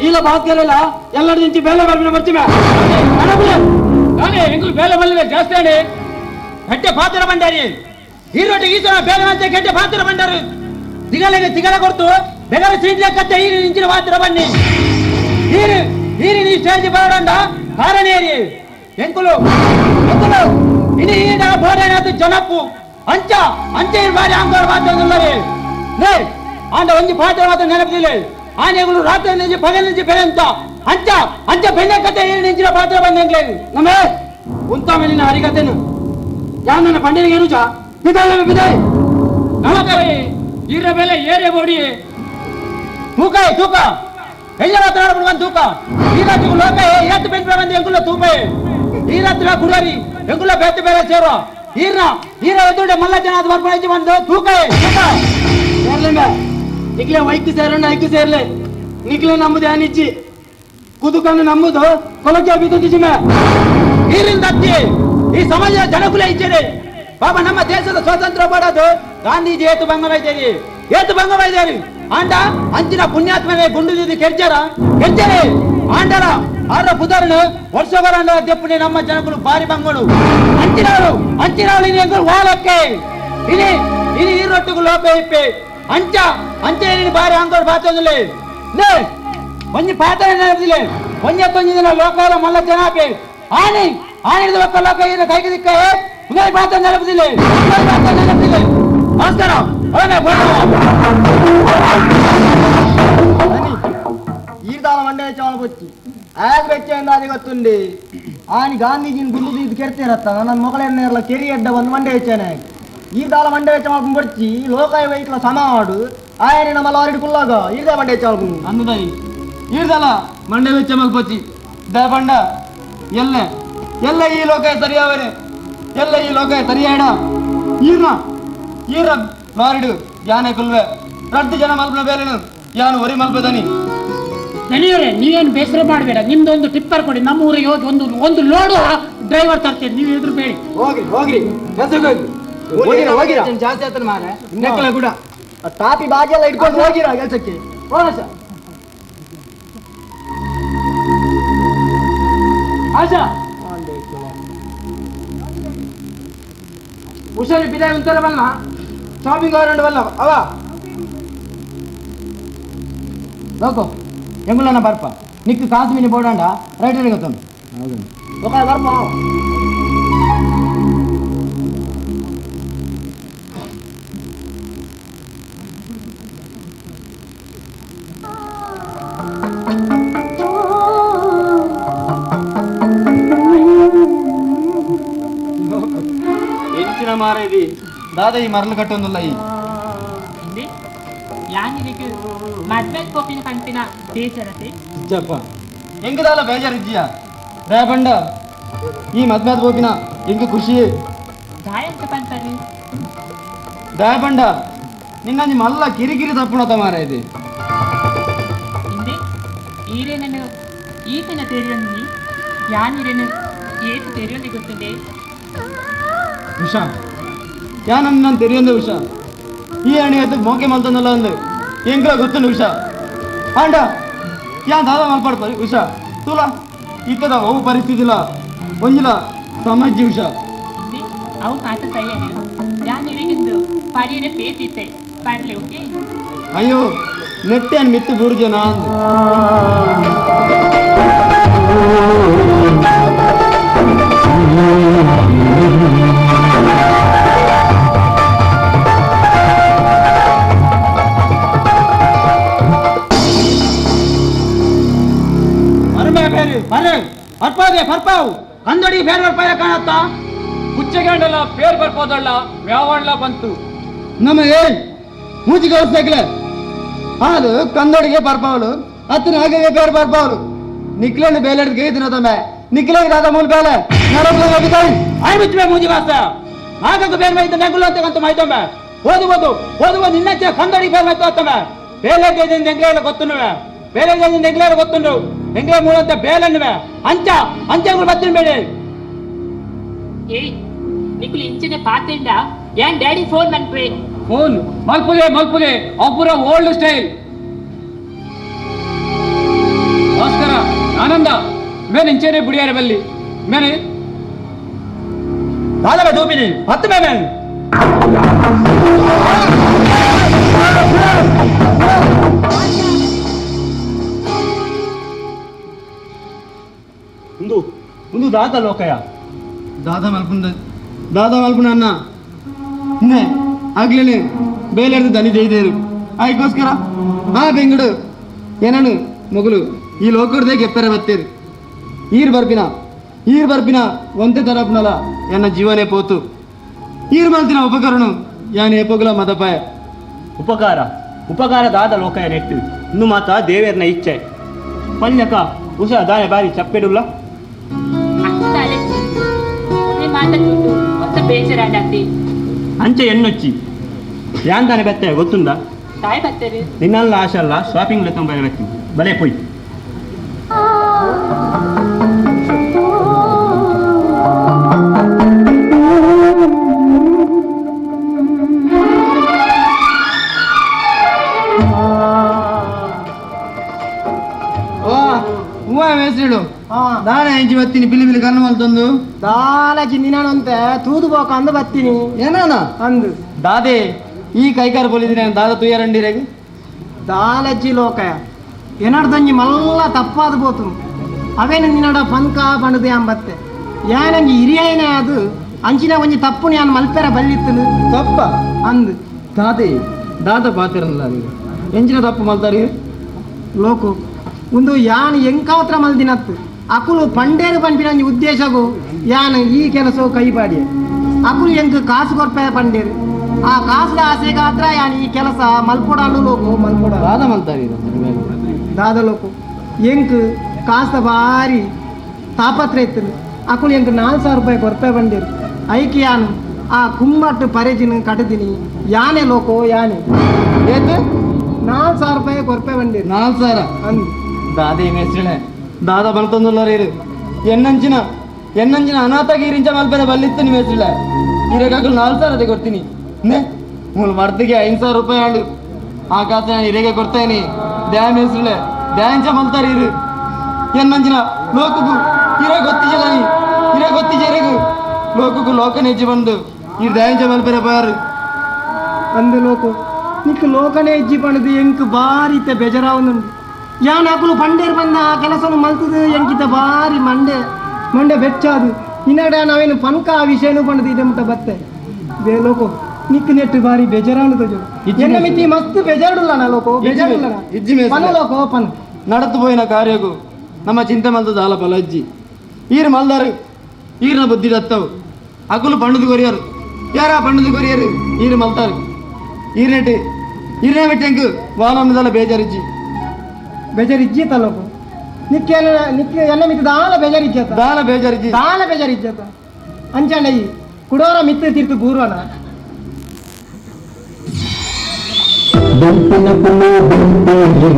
ಈಗ ಬಾಕಿರಲ್ಲ ಎಲ್ಲರ ನಿಂತಿ ಬೇಲೆ ಬರ್ಬಿನ ಬರ್ತೀವಿ. ನಾನೇ ಎಂಗುಲು ಬೇಲೆ ಬಲ್ಲಿದೆ ಜಾಸ್ತಿ ಆಡಿ ಗಡ್ಡೆ ಪಾತ್ರ ಬಂಡಾರಿ ಈರೊಟ್ಟಿಗೆ ಈಸನ ಬೇಲೆ ಅಂತ ಗಡ್ಡೆ ಪಾತ್ರ ಬಂಡಾರು ತಿಗಲ ಕೊಡ್ತು ಬೆಗರ ಸೀಟ್ಲೆ ಕತ್ತೆ ಈರಿ ಇಂಚಿನ ಪಾತ್ರ ಬನ್ನಿ ಈರಿ ನೀ ಸ್ಟೇಜ್ ಬರೋಣ ಕಾರಣೇರಿ ಎಂಕುಲು ಇನಿ ಈನ ಬೋಡೇನಾದ ಜನಪ್ಪು ಅಂಚೆ ಬಾರಿ ಅಂಗೋರ ಮಾತಾಡುತ್ತಾರೆ ಲೇ ಆಂಡ ಒಂಜಿ ಪಾತ್ರ ಮಾತ್ರ ನೆನಪಿಲ್ಲ ಆನೆಗಳು ರಾತ್ರಿ ನಿಂಚಿ ಪಗಲ್ ನಿಂಚಿ ಬೆಳೆ ಅಂತ ಅಂಚ ಬೆಣ್ಣೆ ಕತೆ ಈರಿ ನಿಂಚಿನ ಪಾತ್ರ ಬಂದಂಗ್ಲೇ ನಮ್ಮೇ ಉಂತ ಮೇಲಿನ ಹರಿಗತೆನು ಯಾನ್ ನನ್ನ ಪಂಡಿಗೆ ಇರುಜ ಬಿದಾಯ್ ನಮಕೈ ಈರ ಬೆಲೆ ಏರೆ ಬೋಡಿ ತೂಕ ಎಲ್ಲ ಮಾತನಾಡ್ಬಿಡು ಬಂದು ತೂಕ ಈ ರಾತ್ರಿ ಲೋಕ ಎತ್ತು ಬೆಂಟ್ ಬಂದು ಎಂಗುಲ್ಲ ತೂಪ ಈ ರಾತ್ರಿ ಕುಡರಿ ಎಂಗುಲ್ಲ ಬೆತ್ತು ಬೇರೆ ಸೇರುವ ಈರ ಎದುರುಡೆ ಮಲ್ಲ ಜನ ಅದು ಬರ್ಪಡಿಸಿ ಬಂದು ತೂಕ ಸೇರ್ಲೆ ನಿಕ್ಲೆ ವೈಕ್ ಸೇರೋಣ ಐಕ್ಯ ಸೇರ್ಲೆ ನಿಕ್ಲೆ ನಮ್ಮದು ಯಾನಿಚ್ಚಿ ಕುದುಕನ್ನು ನಮ್ಮದು ಕೊಲಕ್ಕೆ ಬಿದ್ದಿಮೆ ಈರಿಂದ ಅತ್ತಿ ಈ ಸಮಾಜದ ಜನಕುಲ ಇಚ್ಛೆದೆ ಬಾಬಾ ನಮ್ಮ ದೇಶದ ಸ್ವಾತಂತ್ರ್ಯ ಪಡೋದು ಗಾಂಧೀಜಿ ಏತು ಭಂಗ ಬೈದೇರಿ ಆಂಡ ಅಂಚಿನ ಪುಣ್ಯಾತ್ಮನೆ ಗುಂಡು ಕೆರ್ಚರೆ ಆಂಡರ ಆರ ಪುದರ್ನು ವರ್ಷಗಳ ದೆಪ್ಪುನೆ ನಮ್ಮ ಜನಗಳು ಬಾರಿ ಬಂಗಳು ಅಂಚಿನವಳು ಎಂಗಳು ವಾಲಕ್ಕೆ ಇನಿ ಈರೊಟ್ಟಿಗೂ ಲೋಕ ಇಪ್ಪೆ ಅಂಚೆ ಬಾರಿ ಅಂಗೋಡು ಬಾತಂದಿಲ್ಲ ಒಂಜಿ ಪಾತ್ರ ನೆನಪಿಲ್ಲ ಒಂಜೆ ದಿನ ಲೋಕಾಲ ಮಲ್ಲ ಜನಾಪೆ ಆನಿದ ಒಕ್ಕ ಲೋಕ ಇರ ಕೈಗೆ ದಿಕ್ಕ ಉದಯ ಪಾತ್ರ ನೆನಪಿಲ್ಲ ನಮಸ್ಕಾರ ఈర్దాల మండే చాలు వచ్చి యాజ్ వెచ్చేందా అది ಗೊತ್ತುಂಡಿ ಆನಿ ಗಾಂಧೀಜಿನ ಗುಂಡು ಇದು ಕೆರ್ತಿರತ್ತ ನನ್ನ ಮೊಗಳೆಲ್ಲ ಕೆರಿ ಅಡ್ಡ ಒಂದು ಮಂಡೆ ಹೆಚ್ಚಾನೆ ಈ ದಾಲ ಮಂಡೆ ವೆಚ್ಚ ಮಾಡ್ಕೊಂಡು ಬರ್ಚಿ ಲೋಕಾಯ ವೈಟ್ಲ ಸಮ ಮಾಡು ఆయన ನಮ್ಮ ಲಾರಿ ಕುಲ್ಲಾಗ ಈರ್ದ ಮಂಡೆ ವೆಚ್ಚ ಮಾಡ್ಕೊಂಡು ಅನ್ನದಾಯಿ ಈರ್ದಲ್ಲ ಮಂಡೆ ವೆಚ್ಚ ಮಲ್ಪಚ್ಚಿ ದ ಬಂಡ ಎಲ್ಲ ಎಲ್ಲ ಈ ಲೋಕಾಯ ಸರಿಯಾವರೆ ಎಲ್ಲ ಈ ಲೋಕಾಯ ಸರಿಯಾಡ ಈರ ಲಾರಿಡು ಯಾನೆ ಕುಲ್ವೆ ರದ್ದು ಜನ ಮಲ್ಪನ ಬೇರೆನು ಯಾನು ಹೊರಿ ಮಲ್ಪದನಿ ದಣಿಯವರೇ ನೀವೇನು ಬೇಸರ ಮಾಡಬೇಡ ನಿಮ್ದೊಂದು ಟಿಪ್ಪರ್ ಕೊಡಿ ನಮ್ಮ ಊರಿಗೆ ಹೋಗಿ ಒಂದು ಲೋಡು ಡ್ರೈವರ್ ತರ್ತೇನೆ ನೀವು ಎದುರುಬೇಡಿ ಹೋಗ್ರಿ ಜಾಸ್ತಿ ಆತನ ಮಾರೆ ನೆಕ್ಕಲ ಕೂಡ ತಾಪಿ ಬಾಜಿ ಎಲ್ಲ ಇಟ್ಕೊಂಡು ಹೋಗಿರ ಕೆಲಸಕ್ಕೆ ಆಶಾ ಹುಷಾರಿ ಬಿದಾಯ ಉಂಟಲ್ಲ ಬಲ್ಲ ಶಾಪಿಂಗ್ ಅವರಂಡು ಬಲ್ಲ ಅವ ನೋಕೋ ಎಂಗುಲನ ಬರ್ಪ ನಿಕ್ಕು ಕಾಸು ಮೀನಿ ಬೋಡಂಡ ರೈಟರಿಗೆ ಗೊತ್ತೊಂದು ಲೋಕಾಯ ಬರ್ಪ ಎಂಚಿನ ಮಾರೇದಿ ದಾದ ಈ ಮರಳು ಕಟ್ಟೊಂದಿಲ್ಲ ಈ ಹಿಂದೆ ಯಾನಿಗೆ ಮದ್ವೆ ಕೋಪಿನ ಪಂಪಿನ ಬೇಸರತೆ ಜಪ್ಪ ಹೆಂಗದಾಲ ಬೇಜಾರಿದ್ದೀಯ ರೇಪಂಡ ಈ ಮದ್ಮೇದ ಹೋಗಿನ ಹೆಂಗ ಖುಷಿ ಗಾಯಂತ ಪಂಪರಿ ರೇಪಂಡ ನಿನ್ನ ಮಲ್ಲ ಕಿರಿಕಿರಿ ತಪ್ಪುಣತ ಮಾರೇದಿ ಹಿಂದೆ ಈರೇನನ್ನು ಈತನ ತೆರೆಯೊಂದಿ ಯಾನಿರೇನು ಏತು ತೆರೆಯೊಂದಿ ಗೊತ್ತಿದೆ ಉಷಾ ನಾನು ತೆರಿಯೊಂದು ಉಷಾ ಈ ಅಣಿ ಎದ್ದು ಮೋಕೆ ಮಲ್ತಂದಲ್ಲ ಅಂದು ಹೆಂಗ ಗೊತ್ತುಂಡು ಉಷಾ ಆಂಡ ಯಾನ್ ದಾದ ಮಲ್ಪಾಡ್ತಾರೆ ಉಷಾ ತುಲ ಇಕ್ಕದ ಅವು ಪರಿಸ್ಥಿತಿಲ ಒಂಜಿಲ ಸಮಜ್ಜಿ ಉಷಾ ಅವು ಮಾತ ಸರಿಯಾಗಿ ಯಾನಿರಿಗಿಂದು ಪರಿಯನೆ ಪೇತಿತ್ತೆ ಪಾರ್ಲೆ ಓಕೆ ಅಯ್ಯೋ ನೆಟ್ಟೆ ಅನ್ ಮಿತ್ತು ಬುರ್ಜನ ಕಂದಡಿ ಬೇರೆ ಬರ್ಪಾಯ ಕಾಣತ್ತ ಹುಚ್ಚೆಗಂಡಲ್ಲ ಪೇರ್ ಬರ್ಬೋದಲ್ಲ ವ್ಯಾವಣ್ಣ ಬಂತು ನಮಗೆ ಮೂಜಿಗೆ ಔಷಧಿಗ್ಲೆ ಹಾಲು ಕಂದಡಿಗೆ ಬರ್ಪಾವಲು ಅತ್ತನ ಹಾಗೆ ಬೇರೆ ಬರ್ಪಾವಲು ನಿಕ್ಲೆಂಡು ಬೇಲೆಡ್ಗೆ ಇದನ್ನ ತಮ್ಮೆ ನಿಕ್ಲೆಗೆ ದಾದ ಮೂಲ ಬೇಲೆ ನರಬಿದ್ದಾಯಿ ಆಯ್ ಮುಚ್ಚಬೇ ಮೂಜಿ ವಾಸ ನಾಗಕ್ಕೆ ಬೇರೆ ಮೈತ ನೆಗುಲು ಅಂತ ಮೈತೊಂಬೆ ಓದುವ ನಿನ್ನಚ್ಚೆ ಕಂದಡಿ ಬೇರೆ ಮೈತು ಅತ್ತಂಬೆ ಬೇಲೆ ಜೈದಿಂದ ಎಂಗ್ಲೆಲ್ಲ ಗೊತ್ತುನುವೆ ಬೇಲೆ ಜೈದಿಂದ ಎಂಗ್ಲೆಲ್ಲ ಗೊತ್ತುಂಡು ಎಂಗ್ಲೆ ಮೂಲಂತೆ ಬೇಲನ್ನುವೆ ಅಂಚೆಗಳು ಬತ್ತಿನ ಬೇಡಿ ಏಯ್ ನಿಕುಲ್ ಇಂಚಿನ ಪಾತೆಂಡ ಯಾನ್ ಡ್ಯಾಡಿ ಫೋನ್ ಮನ್ಪೆ ಫೋನ್ ಮಲ್ಪುಗೆ ಅಪುರ ಓಲ್ಡ್ ಸ್ಟೈಲ್ ಭಾಸ್ಕರ ಆನಂದ ಮೇನ್ ಇಂಚೇನೆ ಬುಡಿಯಾರೆ ಬಲ್ಲಿ ಮೇನೆ ದಾದವ ದೂಪಿನಿ ಹತ್ತು ಮೇನ್ ಒಂದು ದಾದ ಲೋಕಯ ದಾದ ಮಲ್ಪುನ ಅನ್ನ ಇನ್ನೇ ಆಗ್ಲೇನೆ ಬೇಲೆಡ್ದು ದನಿ ಜೈದೇರು ಆಯ್ಕೋಸ್ಕರ ಆ ಬೆಂಗಡು ಏನನು ಮೊಗಲು ಈ ಲೋಕಡ್ದೇ ಗೆಪ್ಪರೆ ಬತ್ತೇರು ಈರ್ ಬರ್ಪಿನ ಒಂದೇ ತರಪ್ನಲ ಎನ್ನ ಜೀವನೇ ಪೋತು ಈರ್ ಮಲ್ತಿನ ಉಪಕರಣ ಯಾನ್ ಏಪೋಗಲ ಮದಪಾಯ ಉಪಕಾರ ದಾದ ಲೋಕಯ ನೆಟ್ಟು ಇನ್ನು ಮಾತ ದೇವೇರ್ನ ಇಚ್ಛೆ ಪಲ್ಯಕ ಉಸ ದಾಯ ಬಾರಿ ಚಪ್ಪೆಡುಲ್ಲ ಅಂಚೆ ಎನ್ನೊಚ್ಚಿ ಯಾನ್ ತಾನೆ ಬೆತ್ತ ಗೊತ್ತುಂದ ನಿನ್ನಲ್ಲ ಆಶೆ ಅಲ್ಲ ಶಾಪಿಂಗ್ ಲೆಕ್ಕ ಬೆತ್ತಿ ಬಲೆ ಪೊಯ್ ಮೇಸ್ರಿಡು ದಾನೆ ಹೆಂಚಿ ಬತ್ತೀನಿ ಬಿಲಿ ಕಣ್ಣು ಮಲ್ತೊಂದು ದಾಲಜಿ ನಿನ್ನಂತೆ ತೂದು ಬೋಕ ಅಂದು ಬತ್ತೀನಿ ಏನಾನ ಅಂದು ದಾದೆ ಈ ಕೈಕಾರ ಬೋಲಿದ್ರೆ ದಾದ ತುಯ್ಯರಂಡಿರೆಗೆ ದಾಲಜ್ಜಿ ಲೋಕಯ ಏನಾಡ್ದಂಜಿ ಮಲ್ಲ ತಪ್ಪಾದ ಬೋತು ಅವೇನು ನಿನ್ನಡ ಪಂಕ ಪಣದೆ ಅಂಬತ್ತೆ ಏನಂಜಿ ಹಿರಿಯನೇ ಅದು ಅಂಚಿನ ಒಂಜಿ ತಪ್ಪು ನಾನು ಮಲ್ಪೆರ ಬಲ್ಲಿತ್ತು ತಪ್ಪ ಅಂದು ದಾದೆ ದಾದ ಪಾತಿರಲ್ಲ ಎಂಚಿನ ತಪ್ಪು ಮಲ್ತಾರಿ ಲೋಕು ಒಂದು ಯಾನ್ ಎಂಕಾತ್ರ ಮಲ್ದಿನತ್ತು ಅಕುಲು ಪಂಡೇರು ಪಂಪಿನ ಉದ್ದೇಶಗೂ ಯಾನ್ ಈ ಕೆಲಸವು ಕೈಪಾಡಿ ಅಕುಲು ಎಂಕ್ ಕಾಸು ಕೊರ್ಪೆ ಬಂದಿರು ಆ ಕಾಸು ಆಸೆ ಗಾತ್ರ ಯಾನ್ ಈ ಕೆಲಸ ಮಲ್ಪೊಡಾಲು ಲೋಕು ಮಲ್ಪೊಡ ದಾದ ಮಲ್ತಾರೆ ದಾದ ಲೋಕು ಎಂಕ್ ಕಾಸ ಬಾರಿ ತಾಪತ್ರ ಇತ್ತು ಅಕುಲು ಎಂಕ್ 4,000 ರೂಪಾಯಿ ಕೊರ್ಪೆ ಬಂದಿರು ಐಕ್ ಯಾನ್ ಆ ಕುಮ್ಮಟ್ಟು ಪರೇಜಿನ ಕಟ್ಟದಿನಿ ಯಾನೆ ಲೋಕೋ ಯಾನೆ ಏತು 4,000 ರೂಪಾಯಿ ಕೊರ್ಪೆ ಬಂದಿರು 4,000 ಅಂದ್ ದಾದ ಹೆಸಳೆ ದಾದ ಬಂತಂದುಲ್ಲರು ಎನ್ನಂಚಿನ ಅನಾಥಗಿರಿಂಚ ಮಲ್ಪದ ಬಲ್ಲಿತ್ತು ನಿಮ್ಮ ಹೆಸಳೆ ಇರಗಾಗಲು 4,000 ಅದೇ ಕೊಡ್ತೀನಿ ಮೂಲ ಮರ್ದಿಗೆ 5,000 ರೂಪಾಯಿ ಆಡು ಆ ಕಾಸು ನಾನು ಇರೆಗೆ ಕೊಡ್ತೇನೆ ಡ್ಯಾಮ್ ಹೆಸಳೆ ಡ್ಯಾಂಚ ಮಲ್ತಾರೆ ಇರು ಎನ್ನಂಚಿನ ಲೋಕಕ್ಕೂ ಇರ ಗೊತ್ತಿಜೆರೆಗು ಲೋಕಕ್ಕೂ ಲೋಕನ ಹೆಜ್ಜೆ ಬಂದು ಈ ಡ್ಯಾಂಚ ಮಲ್ಪರ ಬಾರು ಅಂದು ಲೋಕು ನಿಕ್ ಲೋಕನೇ ಹೆಜ್ಜಿ ಪಣದು ಎಂಕ್ ಬಾರಿ ಇತ್ತೆ ಬೇಜಾರಾವನುಂಡು ಯಾನ್ ಅಕುಲು ಪಂಡೇರು ಬಂದ ಆ ಕೆಲಸನು ಮಲ್ತದು ಎಂಕಿತ ಬಾರಿ ಮಂಡೆ ಬೆಚ್ಚಾದು ಇನ್ನಡ ನಾವೇನು ಪಂಕ ಆ ವಿಷಯನೂ ಪಣದು ಇದೆ ಮುಟ್ಟ ಬತ್ತೆ ಬೇ ಲೋಕು ನಿಕ್ ನೆಟ್ಟು ಬಾರಿ ಬೇಜಾರಾವನು ತಜು ಎನ್ನ ಮಿತಿ ಮಸ್ತ್ ಬೇಜಾರುಲ್ಲ ನಾ ಲೋಕೋ ಬೇಜಾರುಲ್ಲ ಪನ ಲೋಕೋ ಪನ നടത്തു പോയിന കാര്യക്കു നമ്മ ಚಿಂತೆ ಮಲ್ತದ ಆಲ ಬಲಜ್ಜಿ ಈರು ಮಲ್ದಾರು ಈರ್ನ ಬುದ್ಧಿ ದತ್ತವು ಅಕುಲು ಪಣ್ಣದು ಕೊರಿಯರು ಯಾರ ಪಣ್ಣದು ಕೊರಿಯರು ಈರು ಮಲ್ತಾರು ಈರ್ನೆಟ್ಟು ಈರ್ನೇ ಬಿಟ್ಟಂಕು ವಾಲಮ್ಮದಲ್ಲ ಬೇಜಾರಿಜ್ಜಿ ಬೇಜಾರಿಜ್ಜಿತ ಲೋಕು ನಿಕ್ಕೆ ಎನ್ನ ಮಿತಿ ದಾಲ ಬೇಜಾರಿಜ್ಜತ ದಾಲ ಬೇಜಾರಿಜ್ಜತ ಅಂಚಂಡಯಿ ಕುಡೋರ ಮಿತ್ತು ತೀರ್ತು ಗೂರೋಣ ಬೆಂಪಿನ ಪುಲ್ಲು ಮದುವೆ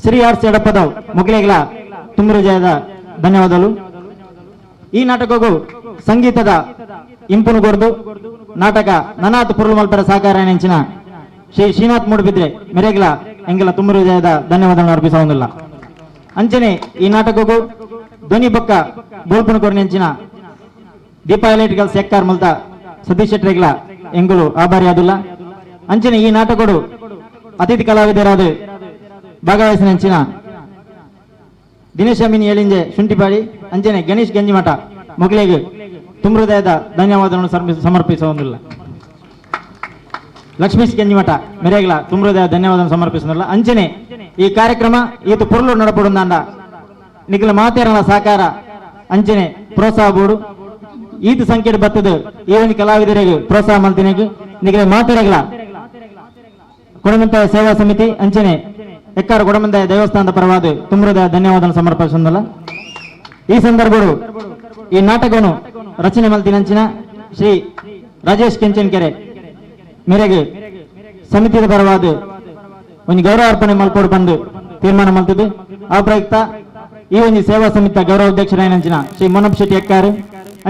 ಶ್ರೀ ಆರ್ಸ್ ಎಡಪದವ್ ಮೊಗಲಿಗಳ ತುಂಬ ಹೃದಯದ ಧನ್ಯವಾದಗಳು. ಈ ನಾಟಕಗೂ ಸಂಗೀತದ ಇಂಪುನುಗೊರ್ದು ನಾಟಕ ನನಾತ್ ಪುರುಳು ಮಲ್ಪರ ಸಹಕಾರ ನೆಂಚಿನ ಶ್ರೀ ಶ್ರೀನಾಥ್ ಮೂಡುಬಿದ್ರೆ ಮೆರೆಗ್ಲ ಎಂಗೆಲ ತುಂಬ ಹೃದಯದ ಧನ್ಯವಾದಗಳನ್ನು ಅರ್ಪಿಸೋದಿಲ್ಲ. ಅಂಚನೆ ಈ ನಾಟಕಗೂ ಧ್ವನಿ ಬೊಕ್ಕ ಬೋಲ್ಪುನುಕೊರ್ ನೆಂಚಿನ ದೀಪಾ ಎಲೆಕ್ಟ್ರಿಕಲ್ಸ್ ಎಕ್ಕಾರ್ ಮಲ್ತ ಸತೀಶ್ ಶೆಟ್ರಿಗ್ಲ ಎಂಗುಲು ಆಭಾರಿ ಆದುಲ್ಲ. ಅಂಚನೆ ಈ ನಾಟಕಡು ಅತಿಥಿ ಕಲಾವಿದರಾದ ಭಾಗವಹಿಸಿ ನೆಂಚಿನ ದಿನೇಶ್ ಅಮೀನಿ ಏಳಿಂಜೆ ಶುಂಠಿಪಾಡಿ ಅಂಚನೆ ಗಣೇಶ್ ಗಂಜಿಮಠ ಮೊಗಲಿಗೆ ತುಂಬ ಹೃದಯದ ಧನ್ಯವಾದಗಳನ್ನು ಸಮರ್ಪಿಸೋದಿಲ್ಲ. ಲಕ್ಷ್ಮೀಶ್ ಗಂಜಿಮಠ ಮೆರೆಗ್ಲ ತುಂಬ ಹೃದಯ ಧನ್ಯವಾದ ಸಮರ್ಪಿಸೋದಿಲ್ಲ. ಅಂಚನೆ ಈ ಕಾರ್ಯಕ್ರಮ ಈತು ಪುರುಳು ನಡಪಡುಂದಾಂಡ ನಿಖಿಲ ಮಾತೇರನ ಸಹಕಾರ ಅಂಚನೆ ಪ್ರೋತ್ಸಾಹ ಬೋಡು ಈತ ಸಂಖ್ಯೆ ಬತ್ತದು ಈ ಒಂದು ಕಲಾವಿದರಿಗೆ ಪ್ರೋತ್ಸಾಹ ಮಾಡ್ತೀನಿ. ನಿಖಿಲ ಮಾತೇರಗಳ ಕೊಡಮಂತಾಯ ಸೇವಾ ಸಮಿತಿ ಅಂಚನೆ ಎಕ್ಕಾರ ಕೊಡಮಂತಾಯ ದೇವಸ್ಥಾನದ ಪರವಾದ ತುಂಬ ಹೃದಯ ಧನ್ಯವಾದ ಸಮರ್ಪಿಸೋದಿಲ್ಲ. ಈ ಸಂದರ್ಭಗಳು ಈ ನಾಟಕವನ್ನು ರಚನೆ ಮಲ್ತಿನಂಚಿನ ಶ್ರೀ ರಾಜೇಶ್ ಕೆಂಚನ್ಕೆರೆ ಮೇರೆಗೆ ಸಮಿತಿಯ ಪರವಾದ ಒಂದು ಗೌರವ ಅರ್ಪಣೆ ಮಲ್ಪೋಡು ಬಂದು ತೀರ್ಮಾನ ಮಲ್ತದ್ದು. ಆ ಪ್ರಯುಕ್ತ ಈ ಒಂದು ಸೇವಾ ಸಮಿತಿಯ ಗೌರವ ಅಧ್ಯಕ್ಷರಾಯನಂಚಿನ ಶ್ರೀ ಮನೋಬ್ ಶೆಟ್ಟಿ ಎಕ್ಕಾರು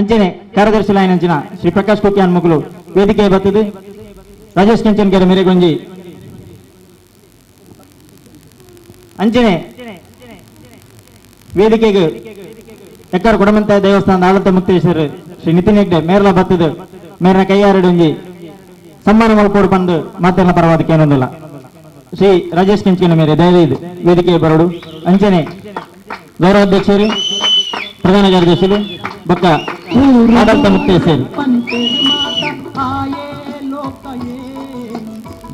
ಅಂಚನೆ ಕಾರ್ಯದರ್ಶಿಲಾಯನಂಚಿನ ಶ್ರೀ ಪ್ರಕಾಶ್ ಕುಕ್ಯಾನ್ ಮಗಳು ವೇದಿಕೆ ಬರ್ತದೆ. ರಾಜೇಶ್ ಕೆಂಚನ್ಕೆರೆ ಮೇರೆಗೊಂಜಿ ಅಂಚನೆ ವೇದಿಕೆಗೆ ಎಕ್ಕಾರ ಕೊಡಮಂತಾಯ ದೇವಸ್ಥಾನದ ಆಡಳಿತ ಮುಕ್ತೇಶ್ವರ ಶ್ರೀ ನಿತಿನ್ ಹೆಗ್ಡೆ ಮೇರ್ಲ ಬತ್ತದು ಮೇರ್ನ ಕೈಯಾರಡೊಂಜಿ ಸನ್ಮಾನ ಮಲ್ಪೋಡು ಬಂದು ಮಾತೆಲ್ಲ ಪರವಾದಕ್ಕೆ ಏನೊಂದಿಲ್ಲ. ಶ್ರೀ ರಾಜೇಶ್ ಕೆಂಚನ ಮೇರೆ ದಯವಿದು ವೇದಿಕೆ ಬರೋಡು. ಅಂಚನೆ ಗೌರವಾಧ್ಯಕ್ಷರು ಪ್ರಧಾನ ಕಾರ್ಯದರ್ಶಿಗಳು ಬೊಕ್ಕ ಆಡಳಿತ ಮುಕ್ತೇಶ್ವರು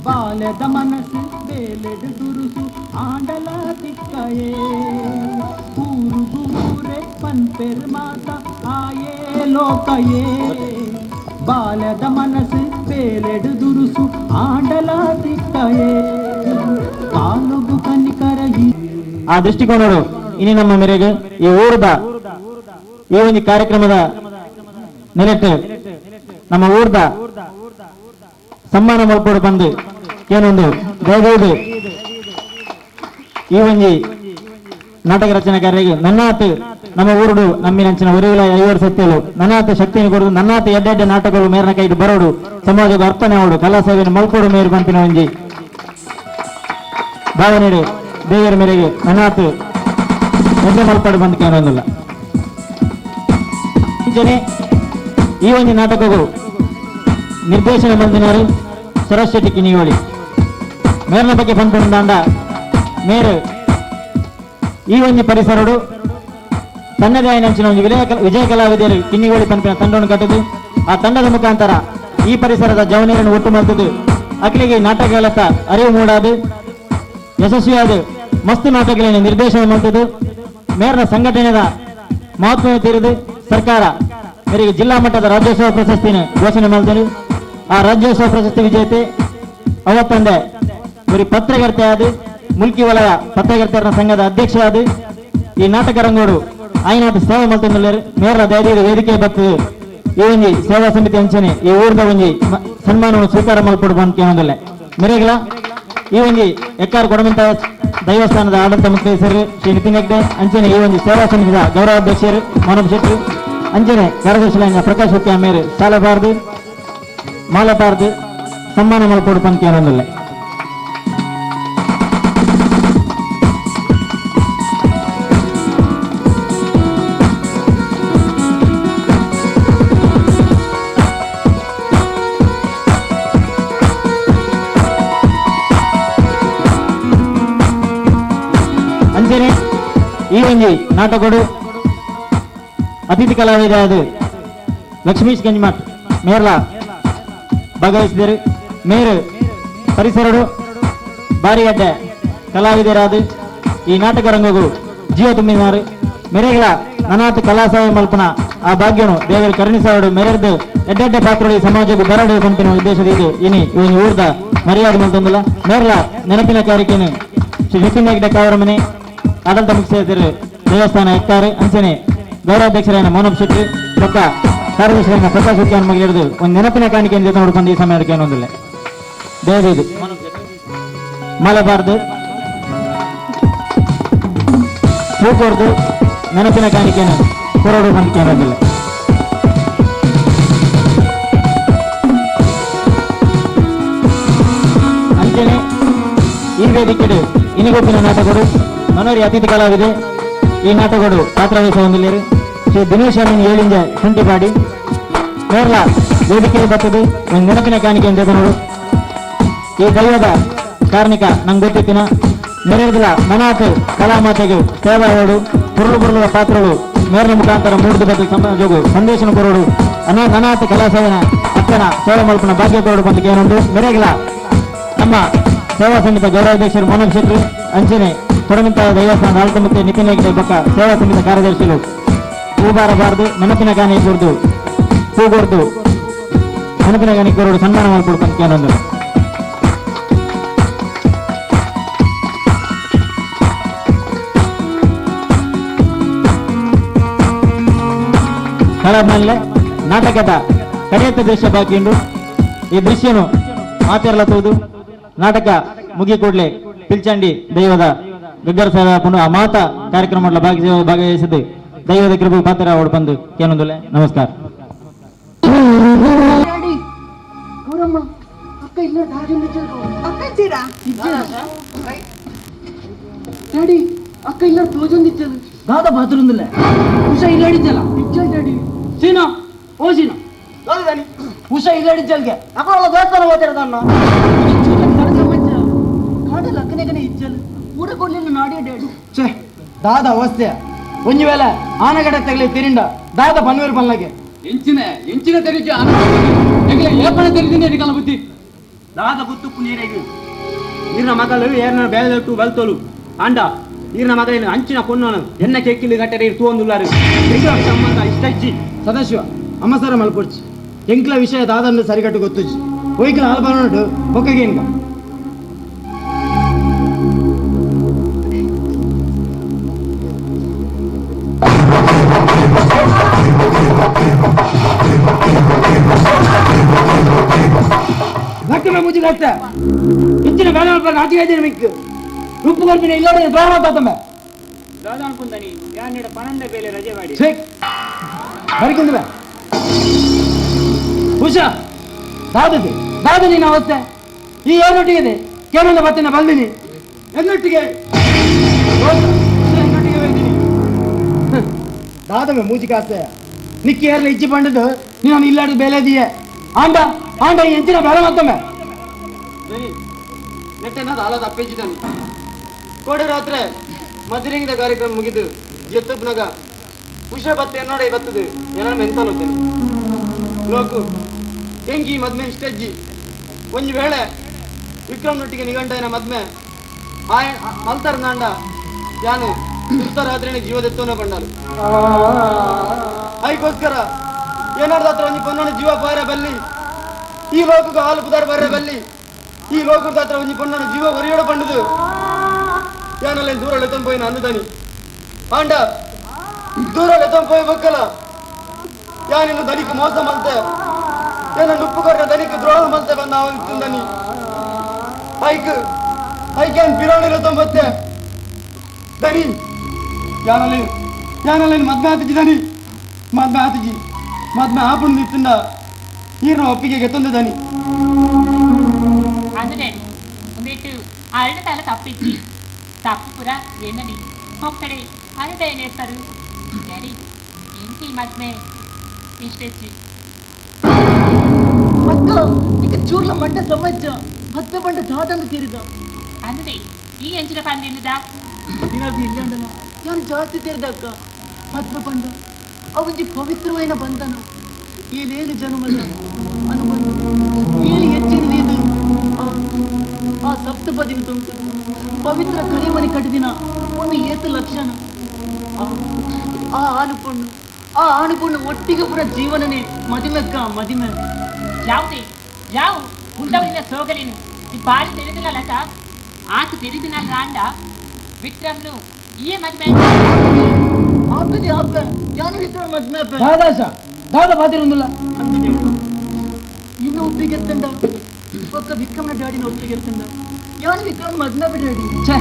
ಬಾಲದ ಮನಸ್ಸು ಬೇಲೆಡು ದುರುಸು ಆಂಡಲ ತಿಕ್ಕಯೇ ಊರುಗೂರೆ ಪನ್ಪೆರ್ ಮಾತ ಆಯೇ ಲೋಕಯೇ ಬಾಲದ ಮನಸ್ಸು ಬೇಲೆಡು ದುರುಸು ಆಂಡಲ ತಿಕ್ಕಯೇ ಕಾಲುಗು ಕನಿಕರ ಆ ದೃಷ್ಟಿಕೋನರು ಇನ್ನು ನಮ್ಮ ಮೇರೆಗೆ ಈ ಊರದ ಈ ಒಂದು ಕಾರ್ಯಕ್ರಮದ ನೆಲೆಟ್ಟು ನಮ್ಮ ಊರದ ಸನ್ಮಾನ ಮಲ್ಪೋಡು ಬಂದು ಏನೊಂದು ದಯವಿದು ಈ ಒಂಜಿ ನಾಟಕ ರಚನೆಕಾರರಿಗೆ ನನ್ನಾತ್ ನಮ್ಮ ಊರುಡು ನಮ್ಮಿನಂಚಿನ ಒರಿವಿಲ 5 ಸತ್ಯಲು ನನ್ನಾತ್ ಶಕ್ತಿಯನ್ನು ಕೊಡುದು ನನ್ನಾತ್ ಎಡ್ಡೆಡ್ಡೆ ನಾಟಕಗಳು ಮೇರ್ನ ಕೈದು ಬರೋಡು ಸಮಾಜದ ಅರ್ಪಣೆ ಅವಡು ಕಲಾ ಸೇವೆಯನ್ನು ಮಲ್ಪೋಡು ಮೇರು ಬಂತಿನ ಒಂಜಿ ಭಾವನೆಡು ದೇವರ ಮೇರೆಗೆ ನನ್ನಾತ್ ಎಡ್ಡೆ ಮಲ್ಪಾಡು ಬಂದು ಕೇಳೋದಿಲ್ಲ. ಈ ಒಂದು ನಾಟಕಗಳು ನಿರ್ದೇಶನ ಮಂದಿನವರು ಸರಸ್ವತಿ ಕಿನಿಯೋಳಿ ಮೇರ್ನ ಬಗ್ಗೆ ಬಂದ್ಕೊಂಡಾಂಡ ಮೇರು ಈ ಒಂದು ಪರಿಸರಡು ತನ್ನದೇ ಆಯ್ನಂಚಿನ ಒಂದು ವಿಜಯ ಕಲಾವಿದರು ಕಿನ್ನಿಗೋಳಿ ಪಂಪಿನ ತಂಡವನ್ನು ಕಟ್ಟಿದ್ದು ಆ ತಂಡದ ಮುಖಾಂತರ ಈ ಪರಿಸರದ ಜವನೀರನ್ನು ಒಟ್ಟು ಮಾಡ್ತಿದ್ದು ಅಖಿಲಿಗೆ ನಾಟಕಗಳತ್ತ ಅರಿವು ಮೂಡಾದು ಯಶಸ್ವಿಯಾದ ಮಸ್ತ್ ನಾಟಕಗಳನ್ನು ನಿರ್ದೇಶನ ಮಾಡ್ತಿದ್ದು ಮೇರ್ನ ಸಂಘಟನೆಯ ಮಹತ್ವ ತೀರಿದು ಸರ್ಕಾರ ಮೇರೆಗೆ ಜಿಲ್ಲಾ ಮಟ್ಟದ ರಾಜ್ಯೋತ್ಸವ ಪ್ರಶಸ್ತಿನ ಘೋಷಣೆ ಮಾಡಿದರು. ಆ ರಾಜ್ಯೋತ್ಸವ ಪ್ರಶಸ್ತಿ ವಿಜೇತೆ ಅವತ್ತಂದೆ ಬರೀ ಪತ್ರಕರ್ತೆ ಆದ ಮುಲ್ಕಿ ವಲಯ ಪತ್ರಕರ್ತರ ಸಂಘದ ಅಧ್ಯಕ್ಷ ಆದ ಈ ನಾಟಕ ರಂಗೋಡು ಆಯ್ನಾಟ ಸೇವೆ ಮಾಡ್ತಿದ್ದ ಮೇರ್ನ ದಯದ ವೇದಿಕೆ ಬರ್ತದೆ. ಈ ಒಂಜಿ ಸೇವಾ ಸಮಿತಿ ಅಂಚನೆ ಈ ಊರದ ಒಂಜಿ ಸನ್ಮಾನವನ್ನು ಸ್ವೀಕಾರ ಮಾಡಿಕೊಡ್ಬ ಅಂತ ಕೇಳೋದಿಲ್ಲ ಮೇರೆಗಳ ಈ ಒಂಜಿ ಎಕ್ಕಾರ್ ಕೊಡಮಂತ ದೈವಸ್ಥಾನದ ಆಡಳಿತ ಮುಖ್ಯಸ್ಥರು ಶ್ರೀ ನಿತಿನ್ ಹೆಗ್ಡೆ ಅಂಚನೆ ಈ ಒಂದು ಸೇವಾ ಸಮಿತಿಯ ಗೌರವಾಧ್ಯಕ್ಷರು ಮಾನವ ಶೆಟ್ಟಿ ಅಂಚನೆ ಕಾರ್ಯದರ್ಶಿ ಪ್ರಕಾಶ್ ಹುತ್ತಿ ಮೇರೆ ಸಾಲಬಾರ್ದು ಮಾಲಬಾರ್ದು ಸನ್ಮಾನ ಮಾಡಿಕೊಡ್ಬ ಅಂತ ಕೇಳೋದಿಲ್ಲ. ಈ ಒಂದು ನಾಟಕಗಳು ಅತಿಥಿ ಕಲಾವಿದ ಲಕ್ಷ್ಮೀಶ್ ಗಂಜ್ಮಠ್ ಮೇರ್ಲ ಭಾಗವಹಿಸಿದರು. ಮೇರು ಪರಿಸರಡು ಬಾರಿಗಡ್ಡೆ ಕಲಾವಿದರಾದ ಈ ನಾಟಕ ರಂಗವು ಜೀವ ತುಂಬಿದರು. ಮೆರೆಗಳ ನನಾತು ಕಲಾ ಸಹಾಯ ಮಲ್ಪನ ಆ ಭಾಗ್ಯನು ದೇವರು ಕರುಣಿಸೋಡು ಮೆರೆದು ಎಡ್ಡೆಡ್ಡ ಪಾತ್ರಗಳು ಈ ಸಮಾಜಕ್ಕೂ ಬರಡು ಪಂಪಿನ ಉದ್ದೇಶದಿದ್ದು ಇನಿ ಇವನು ಊರ್ದ ಮರ್ಯಾದೆ ಮಲ್ತೊಂದಿಲ್ಲ. ಮೇರ್ಲ ನೆನಪಿನ ಕಾರ್ಯಕ್ರಮ ಶ್ರೀ ನಿತಿನ್ ಹೆಗ್ಡೆ ಕಾವರ ಮನೆ ಆಡಳಿತ ಮುಖ್ಯಸ್ಥರು ದೇವಸ್ಥಾನ ಎಕ್ತಾರೆ ಅಂಚನೆ ಗೌರವಾಧ್ಯಕ್ಷರಾದ ಮೋನಪ್ ಶೆಟ್ಟಿ ಪಕ್ಕ ಕಾರ್ಯದರ್ಶಿಯಾದ ಪ್ರಕಾಶ್ ಹುತ್ತಿ ನಮಗೆ ಹಿಡಿದು ಒಂದು ನೆನಪಿನ ಕಾಣಿಕೆಯನ್ನು ಜೊತೆ ನೋಡ್ಕೊಂಡು ಈ ಸಮಯಕ್ಕೆ ಏನೊಂದಿಲ್ಲ ದೇವದು ಮಲಬಾರ್ದು ಹೂಕೋರ್ದು ನೆನಪಿನ ಕಾಣಿಕೆಯನ್ನು ಹೊರಡು ನಂಬಿಕೆ ಅನ್ನೋದಿಲ್ಲ. ಅಂಚನೆ ಈ ವೇದಿಕೆ ಇನಿಗೊಪ್ಪಿನ ನಾಟಕಗಳು ಮನೋರಿ ಅತಿಥಿ ಕಲಾವಿದೆ ಈ ನಾಟಕಗಳು ಪಾತ್ರವಹಿಸುವ ಹೊಂದಿಲ್ಲರು ಶ್ರೀ ದಿನೇಶ್ ಅಮೀನ್ ಏಳಿಂಜ ಶುಂಠಿಪಾಡಿ ಕೇರಳ ವೇದಿಕೆಗೆ ಬರ್ತದೆ ಒಂದು ನೆನಪಿನ ಕಾಣಿಕೆ ಅಂತ ನೋಡು. ಈ ದೈವದ ಕಾರ್ಮಿಕ ನಂಗೆ ಗೊತ್ತಿತ್ತಿನ ಮೆರೆದಿಲ್ಲ ಮನಾತು ಕಲಾಮಾತೆಗೆ ಸೇವಾ ಹೇಳು ಪುರುಳು ಬರುಳುವ ಪಾತ್ರಗಳು ಮೇರಿನ ಮುಖಾಂತರ ಮೂಡಿದ ಬಗ್ಗೆ ಸಮಾಜವು ಸಂದೇಶನ ಕೊರೋಡು ಅನಾಥ ಕಲಾ ಸೇವನ ಅಕ್ಕನ ಸೇವಾ ಮಲ್ಪನ ಭಾಗ್ಯ ಕೊರಡು ಬಂದ ಏನೊಂದು ಮೆರೆಗಿಲ್ಲ ನಮ್ಮ ಸೇವಾ ಸಮಿತಿ ಗೌರವಾಧ್ಯಕ್ಷರು ಮೋನವ್ ಶೆಟ್ಟಿ ಅಂಚನೆ ಕೊಡಮಂತ ದೈವಸ್ಥಾನ ಆಡಳಿತ ಮುಖ್ಯ ನಿತಿನ್ ಹೆಗ್ಡೆ ಬಕ್ಕ ಸೇವಾ ಸಮಿತಿ ಕಾರ್ಯದರ್ಶಿಗಳು ಹೂ ಬಾರಬಾರದು ನೆನಪಿನ ಕಾಣಿ ಕೊರದು ಹೂಗೊರ್ದು ನೆನಪಿನ ಕಾಣಿ ಕೊರಡು ಸನ್ಮಾನ ಮಾಡಿಕೊಡ್ಬೇಕು ಏನೊಂದು ಕಳಮಲ್ಲೆ ನಾಟಕದ ಕಡೆಯತ್ತ ದೃಶ್ಯ ಬಾಕಿ ಉಂಟು. ಈ ದೃಶ್ಯನು ಮಾತಿರಲತ್ತುವುದು ನಾಟಕ ಮುಗಿ ಕೂಡಲೇ ಪಿಲ್ಚಂಡಿ ದೈವದ ಗಗ್ಗರ ಸೇವೆ ಆ ಮಾತ ಕಾರ್ಯಕ್ರಮ ಭಾಗವಹಿಸಿದ್ದು ದೈವದ ಕೃಪೆ ಪಾತ್ರ ಅವಳು ಬಂದು ಕೇಳೊಂದಿಲ್ಲ. ನಮಸ್ಕಾರ. ಅಕ್ಕ ಇಲ್ಲ ತೋಜೊಂದಿಚ್ಚದು ದಾದ ಬಾತ್ರೂಂದಿಲ್ಲ ಉಷಾ ಇಲ್ಲ ಹಿಡಿದ್ದಲ್ಲ ಡ್ಯಾಡಿ ಸೀನಾ ಓ ಸೀನಾ ದಾನಿ ಉಷಾ ಇಲ್ಲ ಹಿಡಿದ್ದಲ್ಗೆ ಅಪ್ಪಳ ದೇವಸ್ಥಾನ ಹೋಗ್ತಿರೋದನ್ನ ಕಾಡಲ್ಲ ಅಕ್ಕನೆಗನೆ ಇಚ್ಚಲು ಊರ ಕೊಡ್ಲಿಲ್ಲ ನಾಡಿಯ ಡ್ಯಾಡಿ ಛೇ ದಾದ ಅವಸ್ಥೆ ಒಂಜಿ ವೇಳೆ ಆನಗಡ ತಗಲಿ ತಿರಿಂಡ ದಾದ ಪನ್ವೇರು ಪಲ್ಲಗೆ ಎಂಚಿನ ತೆರಿಗೆ ಏಪಣ ತೆರಿದಿನಿ ಅಡಿಕಲ್ಲ ಬುದ್ಧಿ ದಾದ ಬುತ್ತುಪ್ಪು ನೀರಿಗೆ ನೀರಿನ ಮಗಳು ಏರ್ನ ಬೇಳೆಟ್ಟು ಬಲ್ತೋಲು ಅಂಡ ನೀರಿನ ಮಗನ ಅಂಚಿನ ಕೊನ್ನೋನು ಎನ್ನ ಕೆಕ್ಕಿಲಿ ಗಟ್ಟರೆ ತೂಂದುಲ್ಲಾರು ಸಂಬಂಧ ಇಷ್ಟ ಇಚ್ಚಿ ಸದಾಶಿವ ಅಮ್ಮಸಾರ ಮಲ್ಪೊಡ್ಚಿ ಎಂಕ್ಲ ವಿಷಯ ದಾದನ್ನು ಸರಿಗಟ್ಟು ಗೊತ್ತುಜಿ ಒಯ್ಕಲ ಆಲ್ಬಾರೋಡು ಹೊಕ್ಕಗೆ ಇಂಕ ಲಕ್ಕನ ಮುಜಿ ಗಟ್ಟ ಇಂಚಿನ ಬೇಡ ನಾಚಿಗೆ ಇದ್ದೀನಿ ಮಿಕ್ಕು ಉಪ್ಪು ಕೊರ್ಪಿನ ಇಲ್ಲ ಬೇಡ ತಮ್ಮ ದಾದ ಅನ್ಕೊಂಡನಿ ಯಾರ ಪನ್ನೊಂದೇ ಬೇಲೆ ರಜೆ ಮಾಡಿ ಬರಿಕೊಂಡ್ರೆ ಹುಷಾ ದಾದದೆ ದಾದ ನೀನು ಅವಸ್ಥೆ ಈ ಏನೊಟ್ಟಿಗೆ ಕೇರಳ ಬತ್ತಿನ ಬಂದಿನಿ ಎನ್ನೊಟ್ಟಿಗೆ ದಾದಮೆ ಮೂಜಿಕಾಸ್ತೆ ನಿಕ್ಕಿ ಏರ್ಲ ಇಚ್ಚಿ ಪಂಡದು ನೀನು ಇಲ್ಲಾಡು ಬೇಲೆದಿಯೇ ಆಂಡ ಆಂಡ ಎಂಚಿನ ಬೇಳೆ ಮತ್ತೊಮ್ಮೆ ನೆಟ್ಟೆನಾದ ಆಲದ ಅಪ್ಪೆಜ್ಜಿದ್ದಾನೆ ಕೋಡೆ ರಾತ್ರಿ ಮದುವೆಗಿದ ಕಾರ್ಯಕ್ರಮ ಮುಗಿದು ಎತ್ತಪ್ಪನಾಗ ಪುಷ ಬತ್ತೆ ಎನ್ನೋಡ ಬರ್ತದೆ ಏನಾರ ಎಂತಾನೋತೇನೆ ಲೋಕು ಹೆಂಗಿ ಮದ್ಮೆ ಇಷ್ಟಜ್ಜಿ ಒಂದು ವೇಳೆ ವಿಕ್ರಮ್ನೊಟ್ಟಿಗೆ ನಿಗಂಡನ ಮದ್ಮೆ ಮಲ್ತಾರ ನಾಂಡ ಯಾನು ರಾತ್ರಿ ಜೀವದೆತ್ತವನ ಬಂಡಾರು ಅದಕ್ಕೋಸ್ಕರ ಏನಾರ್ದ ಹತ್ರ ಒಂದು ಪೊನ್ನನ ಜೀವ ಬಾರ ಬಲ್ಲಿ ಈ ಲೋಕಕ್ಕೆ ಹಾಲು ಪುದಾರ ಬಾರ ಬಲ್ಲಿ ಈ ಲೋಕದ ಹತ್ರ ಒಂದು ಪೊನ್ನನ ಜೀವ ಹೊರಗಡೆ ಬಂಡದು ಯಾನಲ್ಲಿ ದೂರ ಎತ್ತಂಪೋಯಿನ ಅಂದದಾನಿ ಆಂಡ ದೂರ ಎತ್ತಂಪೋಯ್ಬೇಕಲ್ಲ ಯಾನಿನ್ನು ದನಿക്ക് ಮೋಸ ಮಲ್ತೆ ಏನ ಉಪ್ಪು ಕೊಟ್ಟ ದನಿക്ക് ದ್ರೋಹ ಮಲ್ತೆ ಬಂದ ಅವನಿ ಐಕೇನ್ ಪಿರೋಣಿರ ತೊಂಬತ್ತೆ ದನಿ ಯಾನಲ್ಲಿ ಮದ್ಮೆ ಆತಜಿ ದನಿ ಮದ್ಮೆ ಆತಜಿ ಮದ್ಮೆ ಆಪುಂಡು ನಿಂತುಂಡ ಈರ್ನ ಒಪ್ಪಿಗೆಗೆ ತಂದೆ ದನಿ ಅಂದ್ರೆ ಒಂದಿಟ್ಟು ಅರಳ ತಲೆ ತಪ್ಪಿಚ್ಚಿ ತಪ್ಪು ಪುರ ಏನಡಿ ಒಕ್ಕಡೆ ಅರಳ ಏನೇರ್ತಾರು ಡ್ಯಾಡಿ ಎಂಟಿ ಮದ್ಮೆ ಇಷ್ಟೆಚ್ಚಿ ಅಕ್ಕ ಈಗ ಚೂರ್ಲ ಮಂಡ ಸಮಜ್ಜ ಮತ್ತೆ ಬಂಡ ಜಾತಂದು ತೀರಿದ ಅಂದ್ರೆ ಈ ಎಂಚಿನ ಪಂದಿಲ್ಲದ ದಿನದಿ ಇಲ್ಲಂಡನ ಯಾರು ಜಾಸ್ತಿ ತೀರಿದ ಅಕ್ಕ ಮತ್ತೆ ಬಂದ ಅವೊಂಜಿ ಪವಿತ್ರమైన ಬಂಧನ ಈ ಲೇಲು ಜನ್ಮದ ಅನುಬಂಧ ಏಳು ಹೆಚ್ಚಿನದು ಆ ಸಪ್ತಪದಿನ ತುಂಟು ಪವಿತ್ರ ಕರಿಮನಿ ಕಟ್ಟಿದಿನ ಒಂದು ಏತು ಲಕ್ಷಣ ಆ ಆನುಪುಣ್ಣು ಒಟ್ಟಿಗೆ ಪುರ ಜೀವನನೇ ಮದಿಮೆಕ್ಕ ಮದಿಮೆ ಯಾವುದೇ ಯಾವ ಉಂಡವನಿಂದ ಸೋಗಲಿನು ಈ ಬಾರಿ ತಿಳಿದಿಲ್ಲ ಲತ ಆತು ತಿಳಿದಿನ ರಾಂಡ ವಿಕ್ರಮ್ನು ಈ ಮದ್ಮೆ ಆಪದೆ ಆಪ ಯಾನು ವಿಕ್ರಮ್ ಮದ್ಮೆ ದಾದ ಬಾತಿರೊಂದಿಲ್ಲ ಇನ್ನು ಒಪ್ಪಿಗೆ ಎತ್ತಂಡ ಒಕ್ಕ ವಿಕ್ರಮ್ನ ಡ್ಯಾಡಿನ ಒಪ್ಪಿಗೆ ಎತ್ತಂಡ ಯಾನು ವಿಕ್ರಮ್ ಮದ್ಮೆ ಡ್ಯಾಡಿ ಛೇ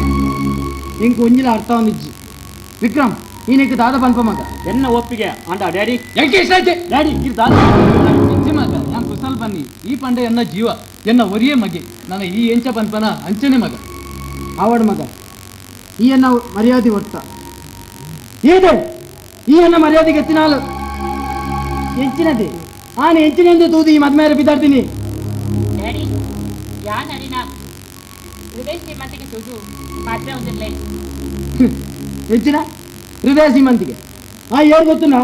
ಇಂಕ ಒಂಜಿಲ ಅರ್ಥ ಒಂದಿಜ್ಜಿ ವಿಕ್ರಮ್ ಈನಕ್ಕೆ ದಾದ ಪನ್ಪ ಮಗ ಎನ್ನ ಒಪ್ಪಿಗೆ ಅಂಡ ಡ್ಯಾಡಿ ಎಂಕೆ ಇಷ್ಟ ಡ್ಯಾಡಿ ಇದು ದಾದ ಹೆಜ್ಜೆ ಮಗ ನಾನು ಕುಸಲ್ ಬನ್ನಿ ಈ ಪಂಡೆ ಎನ್ನ ಜೀವ ಎನ್ನ ಒರಿಯೇ ಮಗೆ ನನ್ನ ಈ ಎಂಚ ಪನ್ಪನ ಅಂಚನೆ ಮಗ ಆವಡ ಮಗ ಈ ಅನ್ನ ಮರ್ಯಾದೆ ಒಟ್ಟ ಇದೆ ಈ ಅನ್ನ ಮರ್ಯಾದೆಗೆ ಎತ್ತಿನಾಲು ಎಂಚಿನದೆ ಆನೆ ಎಂಚಿನೆಂದು ತೂದು ಈ ಮದ್ಮೇಲೆ ಬಿದ್ದಾಡ್ತೀನಿ ಡ್ಯಾಡಿ ಯಾ ನಡಿನ ಹೃದಯ ಶ್ರೀಮಂತಿಗೆ ತುದು ಮಾತ್ರ ಒಂದಿಲ್ಲ ಹೆಚ್ಚಿನ ಹೃದಯ ಶ್ರೀಮಂತಿಗೆ ಏನ್ ಗೊತ್ತುನ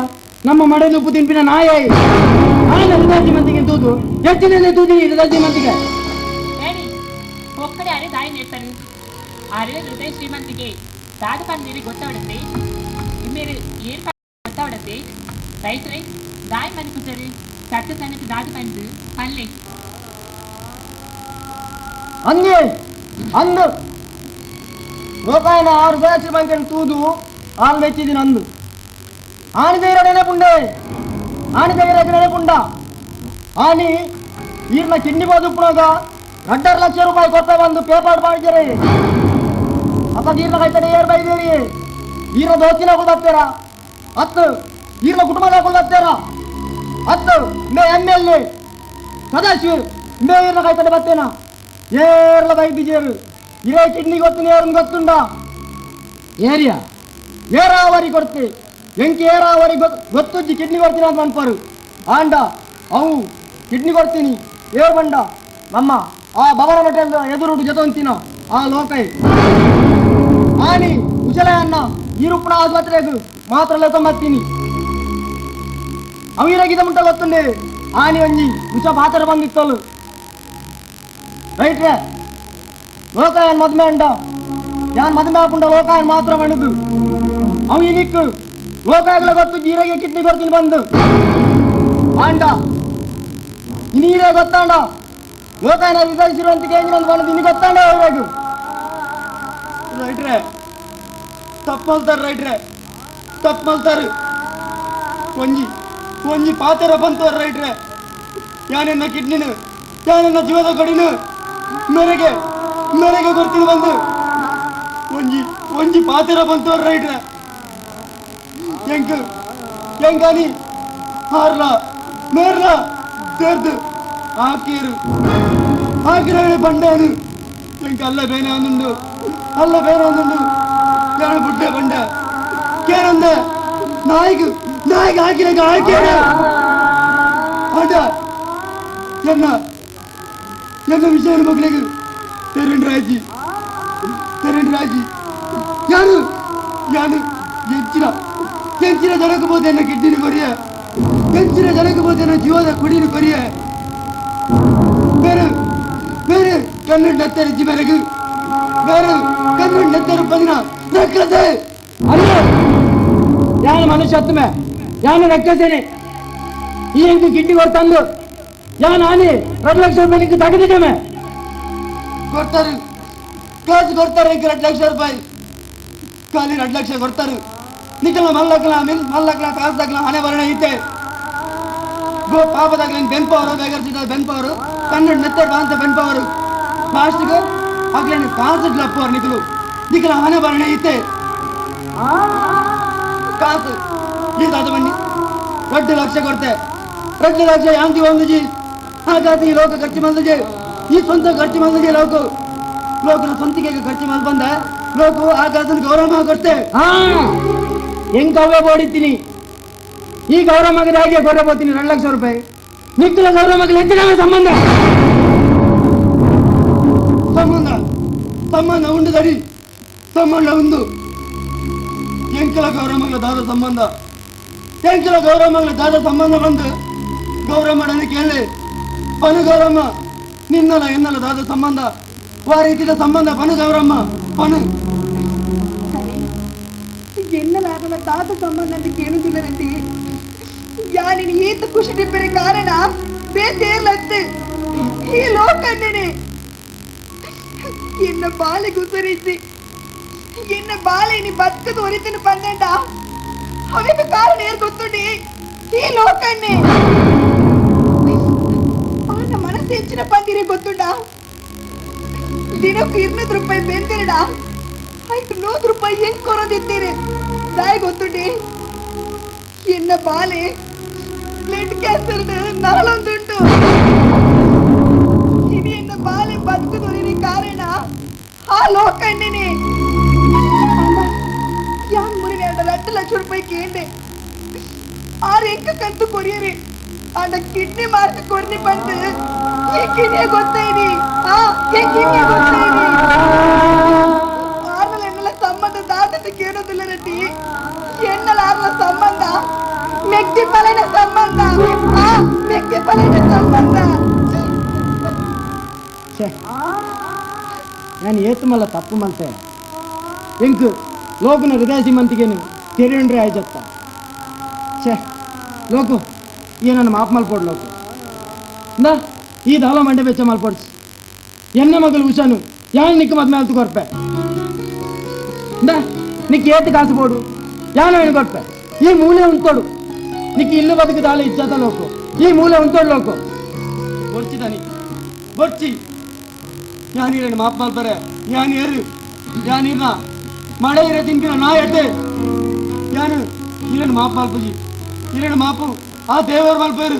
ನಮ್ಮ ಮಡೆಯಲ್ಲಿ ಉಪ್ಪು ತಿಂಪಿನ ನಾಯ ಹೃದಯ ಶ್ರೀಮಂತಿಗೆ ತೂದು ಹೆಚ್ಚಿನ ತೂದಿ ಹೃದಯ ಶ್ರೀಮಂತಿಗೆ ಡ್ಯಾಡಿ ಒಕ್ಕಡೆ ಅರೆ ದಾಯಿ ನೇರ್ತಾರೆ ಅರೆ ಹೃದಯ ಶ್ರೀಮಂತಿಗೆ ದಾದ ಪಂದಿರಿ ಗೊತ್ತಾವಡತ್ತೆ ಇಮ್ಮೇಲೆ ಏನ್ ಗೊತ್ತಾವಡತ್ತೆ ರೈತರೈ ದಾಯಿ ಮನೆ ಕೂತರೆ ಕಟ್ಟ ಸಣ್ಣಕ್ಕೆ ದಾದ ಪಂದು ಪಲ್ಲೆ ಹಂಗೆ ಅಂದು ಲೋಕಾಯನ ಹೃದಯ ಶ್ರೀಮಂತಿಯನ್ನು ತೂದು ಹಾಲು ಮೆಚ್ಚಿದ್ದೀನಿ ಅಂದು ಆಣಿದೈರ ನೆನಪುಂಡೆ ಆಣಿದೈರ ನೆನಪುಂಡ ಆನಿ ಈರ್ನ ಕಿಡ್ನಿ ಬಾದುಪ್ಪುನಾಗ 2.5 ಲಕ್ಷ ರೂಪಾಯಿ ಕೊಟ್ಟ ಬಂದು ಪೇಪಾಡು ಮಾಡಿದ್ದೀರಿ ಅಪ್ಪ ಈರ್ನ ಕೈತಡೆ ಏರ್ ಬೈದೇರಿ ಈರ್ನ ದೋಸ್ತಿನ ಕುಲ್ದಾಗ್ತಾರ ಹತ್ತು ಈರ್ನ ಕುಟುಂಬದ ಕುಲ್ದಾಗ್ತಾರ ಹತ್ತು ಮೇ MLA ಸದಾಶಿವ ಮೇ ಈರ್ನ ಕೈತಡೆ ಬರ್ತೇನ ಏರ್ಲ ಬೈ ಬಿಜೇರು ಇರೇ ಕಿಡ್ನಿ ಗೊತ್ತು ಏರ್ನ ಗೊತ್ತುಂಡ ಏರಿಯಾ ಏರಾವರಿ ಕೊಡ್ತೆ ಎಂಕಿ ಏರಾವರಿ ಗೊತ್ತುಜ್ಜಿ ಕಿಡ್ನಿ ಕೊಡ್ತೀನಿ ಅಂತ ಅನ್ಪಾರು ಆಂಡ ಅವು ಕಿಡ್ನಿ ಕೊಡ್ತೀನಿ ಏರ್ ಬಂಡ ನಮ್ಮ ಆ ಭವನ ಹೋಟೆಲ್ ಎದುರುಡು ಜೊತೆ ಆ ಲೋಕೈ ಆನಿ ಉಜಲ ಅನ್ನ ಈರುಪ್ಪಣ ಆಸ್ಪತ್ರೆಗೆ ಮಾತ್ರ ತೊಂಬತ್ತೀನಿ ಅವಿರಾಗಿದ ಮುಂಟ ಗೊತ್ತುಂಡೆ ಆನಿ ಒಂಜಿ ಉಚ ಪಾತ್ರ ಬಂದಿತ್ತಲು ರೈಟ್ರೆ ಲೋಕಾಯನ್ ಮದ್ಮೆ ಅಂಡ ಯಾನ್ ಮದ್ಮೆ ಹಾಕೊಂಡ ಲೋಕಾಯನ್ ಮಾತ್ರ ಮಣಿದು ಅವು ಇದಕ್ಕೆ ಲೋಕಾಯಗಳ ಗೊತ್ತು ಜೀರಿಗೆ ಕಿಡ್ನಿ ಕೊಡ್ತೀನಿ ಬಂದು ಆಂಡ ನೀರೇ ಗೊತ್ತಾಂಡ ಲೋಕಾಯನ ವಿಭಜಿಸಿರುವಂತ ಕೇಂದ್ರ ಬಂದು ನಿನಗೆ ಗೊತ್ತಾಂಡ ಅವ್ರಾಗ ರೈಟ್ರೆ ತಪ್ಪಲ್ತಾರ ರೈಟ್ರೆ ತಪ್ಪಲ್ತಾರು ಒಂಜಿ ಪಾತೆರ ಬಂತವ್ರ ರೈಟ್ರೆ ಯಾನೆನ್ನ ಕಿಡ್ನಿನು ಯಾನೆನ್ನ ಜೀವದ ಗಡಿನು ಮೇರೆಗೆ ಕೊಡ್ತೀನಿ ಬಂದು ಒಂಜಿ ಪಾತೆರ ಬಂತವ್ರ ರೈಟ್ರೆ ಎಂಕಾನಿ ಹಾರ್ಲ ಮೇರ್ಲ ತೇರ್ದು ಹಾಕಿರ ಬಂಡಾನು ಎಂಕ ಅಲ್ಲ ಬೇನೆ ಒಂದುಂಡು ಯಾರು ಬುಡ್ಡೆ ಬಂಡ ಕೇರಂದ ನಾಯಿಗೆ ಹಾಕಿರಾಗ ಹಾಕಿರ ಆಟ ಎನ್ನ ವಿಷಯ ಮಕ್ಕಳಿಗೆ ತೆರೆಂಡ್ ರಾಜಿ ಯಾರು ಯಾನು ಹೆಂಚಿನ ಜನಕ್ಕೆ ಬೋದೆ ನನ್ನ ಕಿಡ್ನಿನ ಕೊರಿಯ ಹೆಂಚಿನ ಜನಕ್ಕೆ ಬೋದೆ ನನ್ನ ಜೀವದ ಕುಡಿನ ಕೊರಿಯ ಬೇರೆ ಬೇರೆ ಕನ್ನಡ ನೆತ್ತರಿಜ್ಜಿ ಬೆರಗು ಬೇರೆ ಕನ್ನಡ ನೆತ್ತರು ಪದಿನ ರಕ್ಕಸೆ ಅಲ್ಲ ಯಾನು ಮನುಷ್ಯತ್ವಮೆ ಯಾನು ರಕ್ಕಸೇನೆ ಈ ಹೆಂಗೆ ಗಿಡ್ಡಿ ಕೊಡ್ತಂದು ಯಾನು ಆನೆ 2 ಲಕ್ಷ ರೂಪಾಯಿ ನಿಂಗೆ ತಗದಿದ್ದೇನೆ ಕೊಡ್ತಾರೆ ಕಾಸು ಕೊಡ್ತಾರೆ 2 ಲಕ್ಷ ರೂಪಾಯಿ ಖಾಲಿ 2 ಲಕ್ಷ ಕೊಡ್ತಾರೆ ನಿಖಲ ಮಲ್ಲಕ್ಲ ಕಾಸ್ದಾಗ್ಲ ಹಣೆ ಬರಣ ಐತೆ ಗೋ ಪಾಪದಾಗ್ಲ ಬೆನ್ಪವರು ಬೇಗರ್ಸಿದ ಬೆನ್ಪವರು ಕನ್ನಡ ನೆತ್ತಡ ಅಂತ ಬೆನ್ಪವರು ಲಾಸ್ಟ್ಗೆ ಆಗ್ಲೇನು ಕಾಸು ಲಪ್ಪವರು ನಿಖಲ ಹಣೆ ಬರಣ ಐತೆ ಕಾಸು ಈದಾದ ಬನ್ನಿ 2 ಲಕ್ಷ ಕೊಡ್ತೆ 2 ಲಕ್ಷ ಯಾಂತಿ ಒಂದುಜಿ ಹಾಗಾಗಿ ಈ ಲೋಕ ಖರ್ಚು ಬಂದಿದೆ ಈ ಸ್ವಂತ ಖರ್ಚು ಬಂದಿದೆ ಲೋಕನ ಸ್ವಂತಿಗೆ ಖರ್ಚು ಮಾಡಿ ಬಂದ ಲೋಕ ಆಕಾಶನ ಗೌರವ ಕೊಡ್ತೆ ಹೆಂಗ್ ಗೌರವ ಓಡಿತೀನಿ ಈ ಗೌರವ ಮಗದ ಹಾಗೆ ಗೌರವ ಹೋಗ್ತೀನಿ 2 ಲಕ್ಷ ರೂಪಾಯಿ ನಿಖಲ ಗೌರವ ಮಗಲ ಹೆಚ್ಚಿನ ಸಂಬಂಧ ಸಂಬಂಧ ಸಂಬಂಧ ಉಂಡು ದಡಿ ಸಂಬಂಧ ಉಂದು ಎಂಕಲ ಗೌರವ ಮಗಲ ದಾದ ಸಂಬಂಧ ಎಂಕಲ ಗೌರವ ಮಗಲ ದಾದ ಸಂಬಂಧ ಬಂದು ಗೌರವ ಮಾಡನೆ ಕೇಳಿ ಪನು ಗೌರಮ್ಮ ನಿನ್ನಲ ಎನ್ನಲ ದಾದ ಸಂಬಂಧ ಆ ರೀತಿಯ ಸಂಬಂಧ ಪನು ಗೌರಮ್ಮ ಪನು ಎನ್ನಲಾಗಲ ದಾದ ಸಂಬಂಧ ಅಂತ ಕೇಳುದಿಲ್ಲ ರೆಡ್ಡಿ ಯಾನಿನ ಈತ ಖುಷಿ ನಿಬ್ಬರೆ ಕಾರಣ ಬೇತೇರ್ಲತ್ತೆ ಈ ಲೋಕನ್ನೇ ಎನ್ನ ಬಾಲೆ ಗುಸರಿಸಿ ಎನ್ನ ಬಾಲೆ ನೀ ಬದುಕದು ಹೊರಿತನು ಪಂದಂಡ ಅವಕ್ಕೆ ಕಾರಣ ಏನ್ ಗೊತ್ತುಂಡಿ ಈ ಲೋಕನ್ನೇ ಅವನ ಮನಸ್ಸು ಹೆಚ್ಚಿನ ಪಂದಿರಿ ಗೊತ್ತುಂಡ ದಿನಕ್ಕೂ 200 ರೂಪಾಯಿ ಬೆಂದಿರಡ 100 ರೂಪಾಯಿ ಹೆಂಗ್ ಕೊರೋದಿದ್ದೀರಿ ದಾಯಿ ಗೊತ್ತುಂಡಿ ಎನ್ನ ಬಾಲೆ ಬ್ಲಡ್ ಕ್ಯಾನ್ಸರ್ ನರಳೊಂದುಂಟು ಇനി ಎನ್ನ ಬಾಲೆ ಬದುಕುದೊರಿನಿ ಕಾರಣ ಆ ಲೋಕಣ್ಣನೇ ಯಾನ್ ಮುರಿವೆ ಅಂಡ 2 ಲಕ್ಷ ರೂಪಾಯಿ ಕೇಂಡೆ 6 ಎಂಕ ಕಂತು ಕೊರಿಯರಿ ಅಂಡ ಕಿಡ್ನಿ ಮಾರ್ಕ್ ಕೊರ್ನಿ ಬಂದು ಈ ಕಿಡ್ನಿ ಗೊತ್ತೈದಿ ಕಿಡ್ನಿ ಗೊತ್ತೈದಿ ಆರ್ನಲ ಎನ್ನಲ ಸಂಬಂಧ ದಾಟದ ಕೇಳೋದಿಲ್ಲ ರೆಡ್ಡಿ ಎನ್ನಲ ಆರ್ನ ಸಂಬಂಧ ಮೆಕ್ತಿ ಪಲೈನ ಸಂಬಂಧ ಮೆಕ್ತಿ ಪಲೈನ ಸಂಬಂಧ ನಾನು ಏತು ಮಲ್ಲ ತಪ್ಪು ಮಲ್ತೆ ಎಂಕ್ ಲೋಕನ ಹೃದಯ ಸೀಮಂತಿಗೇನು ತೆರೆಂಡ್ರೆ ಆಯ್ತತ್ತ ಲೋಕು ಏನನ್ನು ಮಾಪ್ ಮಲ್ಪೋಡು ಲೋಕು ಇಂದ ಈ ದಾಲ ಮಂಡೆ ಬೆಚ್ಚ ಮಲ್ಪೋಡ್ಸಿ ಎನ್ನ ಮಗಳು ಉಷಾನು ಯಾನ್ ನಿಕ್ಕ ಮದ್ಮೆ ಅಲ್ತು ಕೊರ್ಪೆ ಇಂದ ನಿಕ್ ಏತು ಕಾಸು ಬೋಡು ಯಾನು ಏನು ಕೊರ್ಪೆ ಈ ಮೂಲೆ ಉಂಟೋಡು ನಿಕ್ ಇಲ್ಲು ಬದುಕು ದಾಲ ಇಚ್ಛಾತ ಲೋಕು ಈ ಮೂಲೆ ಉಂಟೋಡು ಲೋಕು ಬರ್ಚಿದಾನಿ ಬರ್ಚಿ ಯಾನೀರನ್ನು ಮಾಪ್ ಮಲ್ಪರೆ ಯಾನೀರು ಯಾನೀರ್ನ ಮಳೆ ಇರೋ ತಿನ್ಕಿನ ನಾ ಎಡ್ಡೆ ಯಾನು ಇರನ್ನು ಮಾಪ್ ಮಲ್ಪುಜಿ ಇರನ್ನು ಮಾಪು ಆ ದೇವರ ಮಲ್ಪೇರು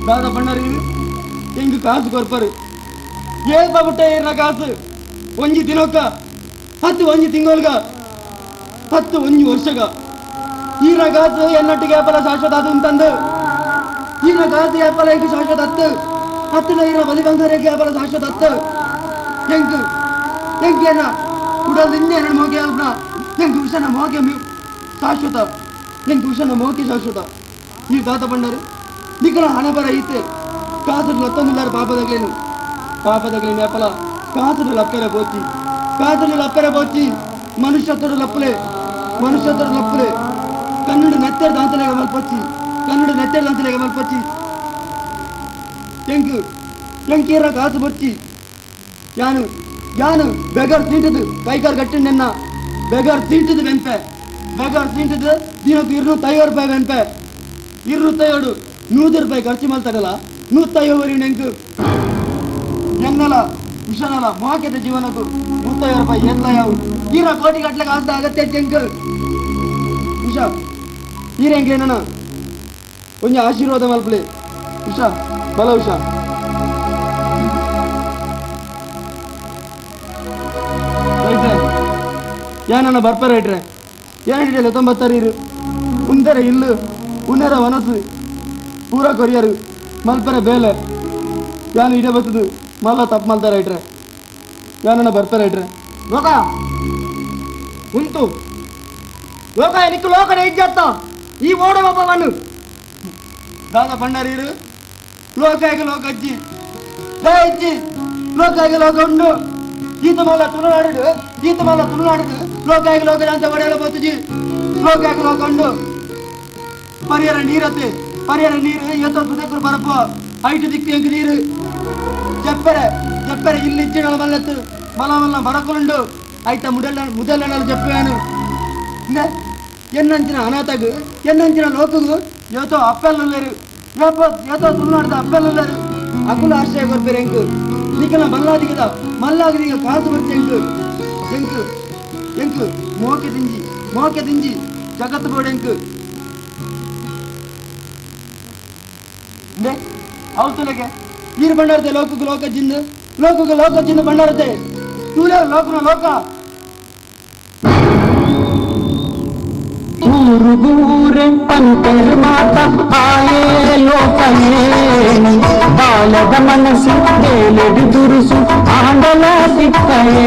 ದಾದ ಬಣ್ಣರು ಹೆಂಗ್ ಕಾಸು ಕೊರ್ಪರು ಏನ್ ಬಾಬುಟ್ಟ ಏರ್ನ ಕಾಸು ಒಂಜಿ ದಿನಕ್ಕ 10 ಒಂಜಿ ತಿಂಗಳಗ 10 ಒಂಜಿ ವರ್ಷಗ ಈರ ಕಾಸು ಎನ್ನಟ್ಟಿಗೆ ಏಪಲ ಶಾಶ್ವತ ಅದು ಅಂತಂದು ಈರ ಕಾಸು ಏಪಲ ಹೆಂಗ್ ಶಾಶ್ವತ ಹತ್ತನ ಈರ ಬಲಿಬಂಧರೇಗೆ ಏಪಲ ಶಾಶ್ವತ ಹೆಂಗ್ ಹೆಂಗೇನ ಉಡಲ್ ನಿನ್ನೆ ನನ್ನ ಮೋಗೆ ಅಲ್ನ ಹೆಂಗ್ ಉಷನ ಮೋಗೆ ಶಾಶ್ವತ ಹೆಂಗ್ ಉಷನ ಮೋಗೆ ಶಾಶ್ವತ ಈ ದಾತ ಬಂಡರು ನಿಖಲ ಹಣೆ ಬರ ಐತೆ ಕಾಸರು ಲತ್ತೊಂದಿಲ್ಲಾರ ಪಾಪದಗ್ಲೇನು ಏಪಲ ಕಾಸರು ಲಪ್ಪೆರೆ ಬೋಚಿ ಮನುಷ್ಯತ್ವರ ಲಪ್ಪಲೆ ಕನ್ನಡ ನೆತ್ತೆರ ದಾಂತಲೆಗೆ ಮಲ್ಪಚ್ಚಿ ಎಂಕೀರ ಕಾಸು ಬರ್ಚಿ ಯಾನು ಬೆಗರ್ ತಿಂಟದು ಕೈಕಾರ್ ಗಟ್ಟಿ ನೆನ್ನ ಬೆಗರ್ ತಿಂಟದು ಬೆಂಪೆ ದಿನಕ್ಕೆ 250 ರೂಪಾಯಿ ಬೆಂಪೆ 250 100 ರೂಪಾಯಿ ಖರ್ಚು ಮಾಡ್ತಾರಲ್ಲ 150 ನೆಂಕು ಎನ್ನಲ ವಿಷನಲ ಮೋಕೆದ ಜೀವನಕ್ಕೂ 150 ರೂಪಾಯಿ ಎಲ್ಲ ಯಾವ ಈರ ಕೋಟಿ ಗಟ್ಲೆಗೆ ಆಸ್ತ ಅಗತ್ಯ ಜಂಕ್ ಉಷಾ ಈರೆಂಗ್ಲೇನ ಒಂಜಿ ಆಶೀರ್ವಾದ ಮಲ್ಪಲೆ ಉಷಾ ಬಲ ಉಷಾ ಏನನ್ನ ಬರ್ಪರ ಇಟ್ರೆ ಏನಿಟ್ಟಿಲ್ಲ 96 ಉಂದರ ಇಲ್ಲು ಉನ್ನರ ಮನಸ್ಸು ಪೂರ ಕೊರಿಯರು ಮಲ್ಪರೆ ಬೇಲೆ ಯಾನು ಇಡೆ ಬರ್ತದು ಮಲ್ಲ ತಪ್ಪು ಮಲ್ತಾರ ಇಟ್ರೆ ಯಾನನ್ನ ಬರ್ಪರ ಇಟ್ರೆ ಲೋಕ ಉಂಟು ಲೋಕ ನಿಕ್ಕು ಲೋಕನ ಇಜ್ಜತ್ತ ಈ ಓಡ ಒಬ್ಬವನ್ನು ದಾದ ಪಂಡರೀರು ಲೋಕಾಗಿ ಲೋಕ ಅಜ್ಜಿ ಅಜ್ಜಿ ಲೋಕಾಗಿ ಲೋಕ ಉಂಡು ಈತ ಮಲ್ಲ ತುಳುನಾಡುದು ಲೋಕಾಗಿ ಲೋಕ ಅಂತ ಒಡೆಯಲ ಬತ್ತುಜಿ ಲೋಕಾಗಿ ಲೋಕ ಉಂಡು ಪರಿಯರ ನೀರತ್ತೆ ಪರಿಯರ ನೀರು ಎತ್ತೋ ತುದಕ್ಕರು ಬರಪ್ಪ ಐಟು ದಿಕ್ಕು ಎಂಕ್ ನೀರು చెప్పరే ఇల్లు ఇచ్చిన మళ్ళీ మళ్ళా బరకులుండు అయితే ముదెల్లనాలు చెప్పాను ఎన్నంచిన అనాథకు ఎన్నంచిన లోకుకు ఏతో అప్పెళ్ళు లేరు ఏతో తున్నాడు అప్పెళ్ళు లేరు అకులు ఆశ్రయ కొరిపారు ఎంకు నీకల మల్లాది కదా మల్లాది దిగ కాసు వచ్చి ఎంకు మోకె దించి జగత్తు పోడు ఎంకు అవుతులకే ನೀರು ಬಂಡಾರತೆ ಲೋಕಕ್ಕೆ ಲೋಕ ಜಿಂದ ಬಂಡಾರತೆ ತೂಲೆ ಲೋಕನ ಲೋಕ ಮಾತ ಆಯೇ ಲೋಕಯೇ ಬಾಲದ ಮನಸ್ಸು ಬೇಲೆಡು ದುರುಸು ಆಂಡಲ ಸಿಕ್ಕಯೇ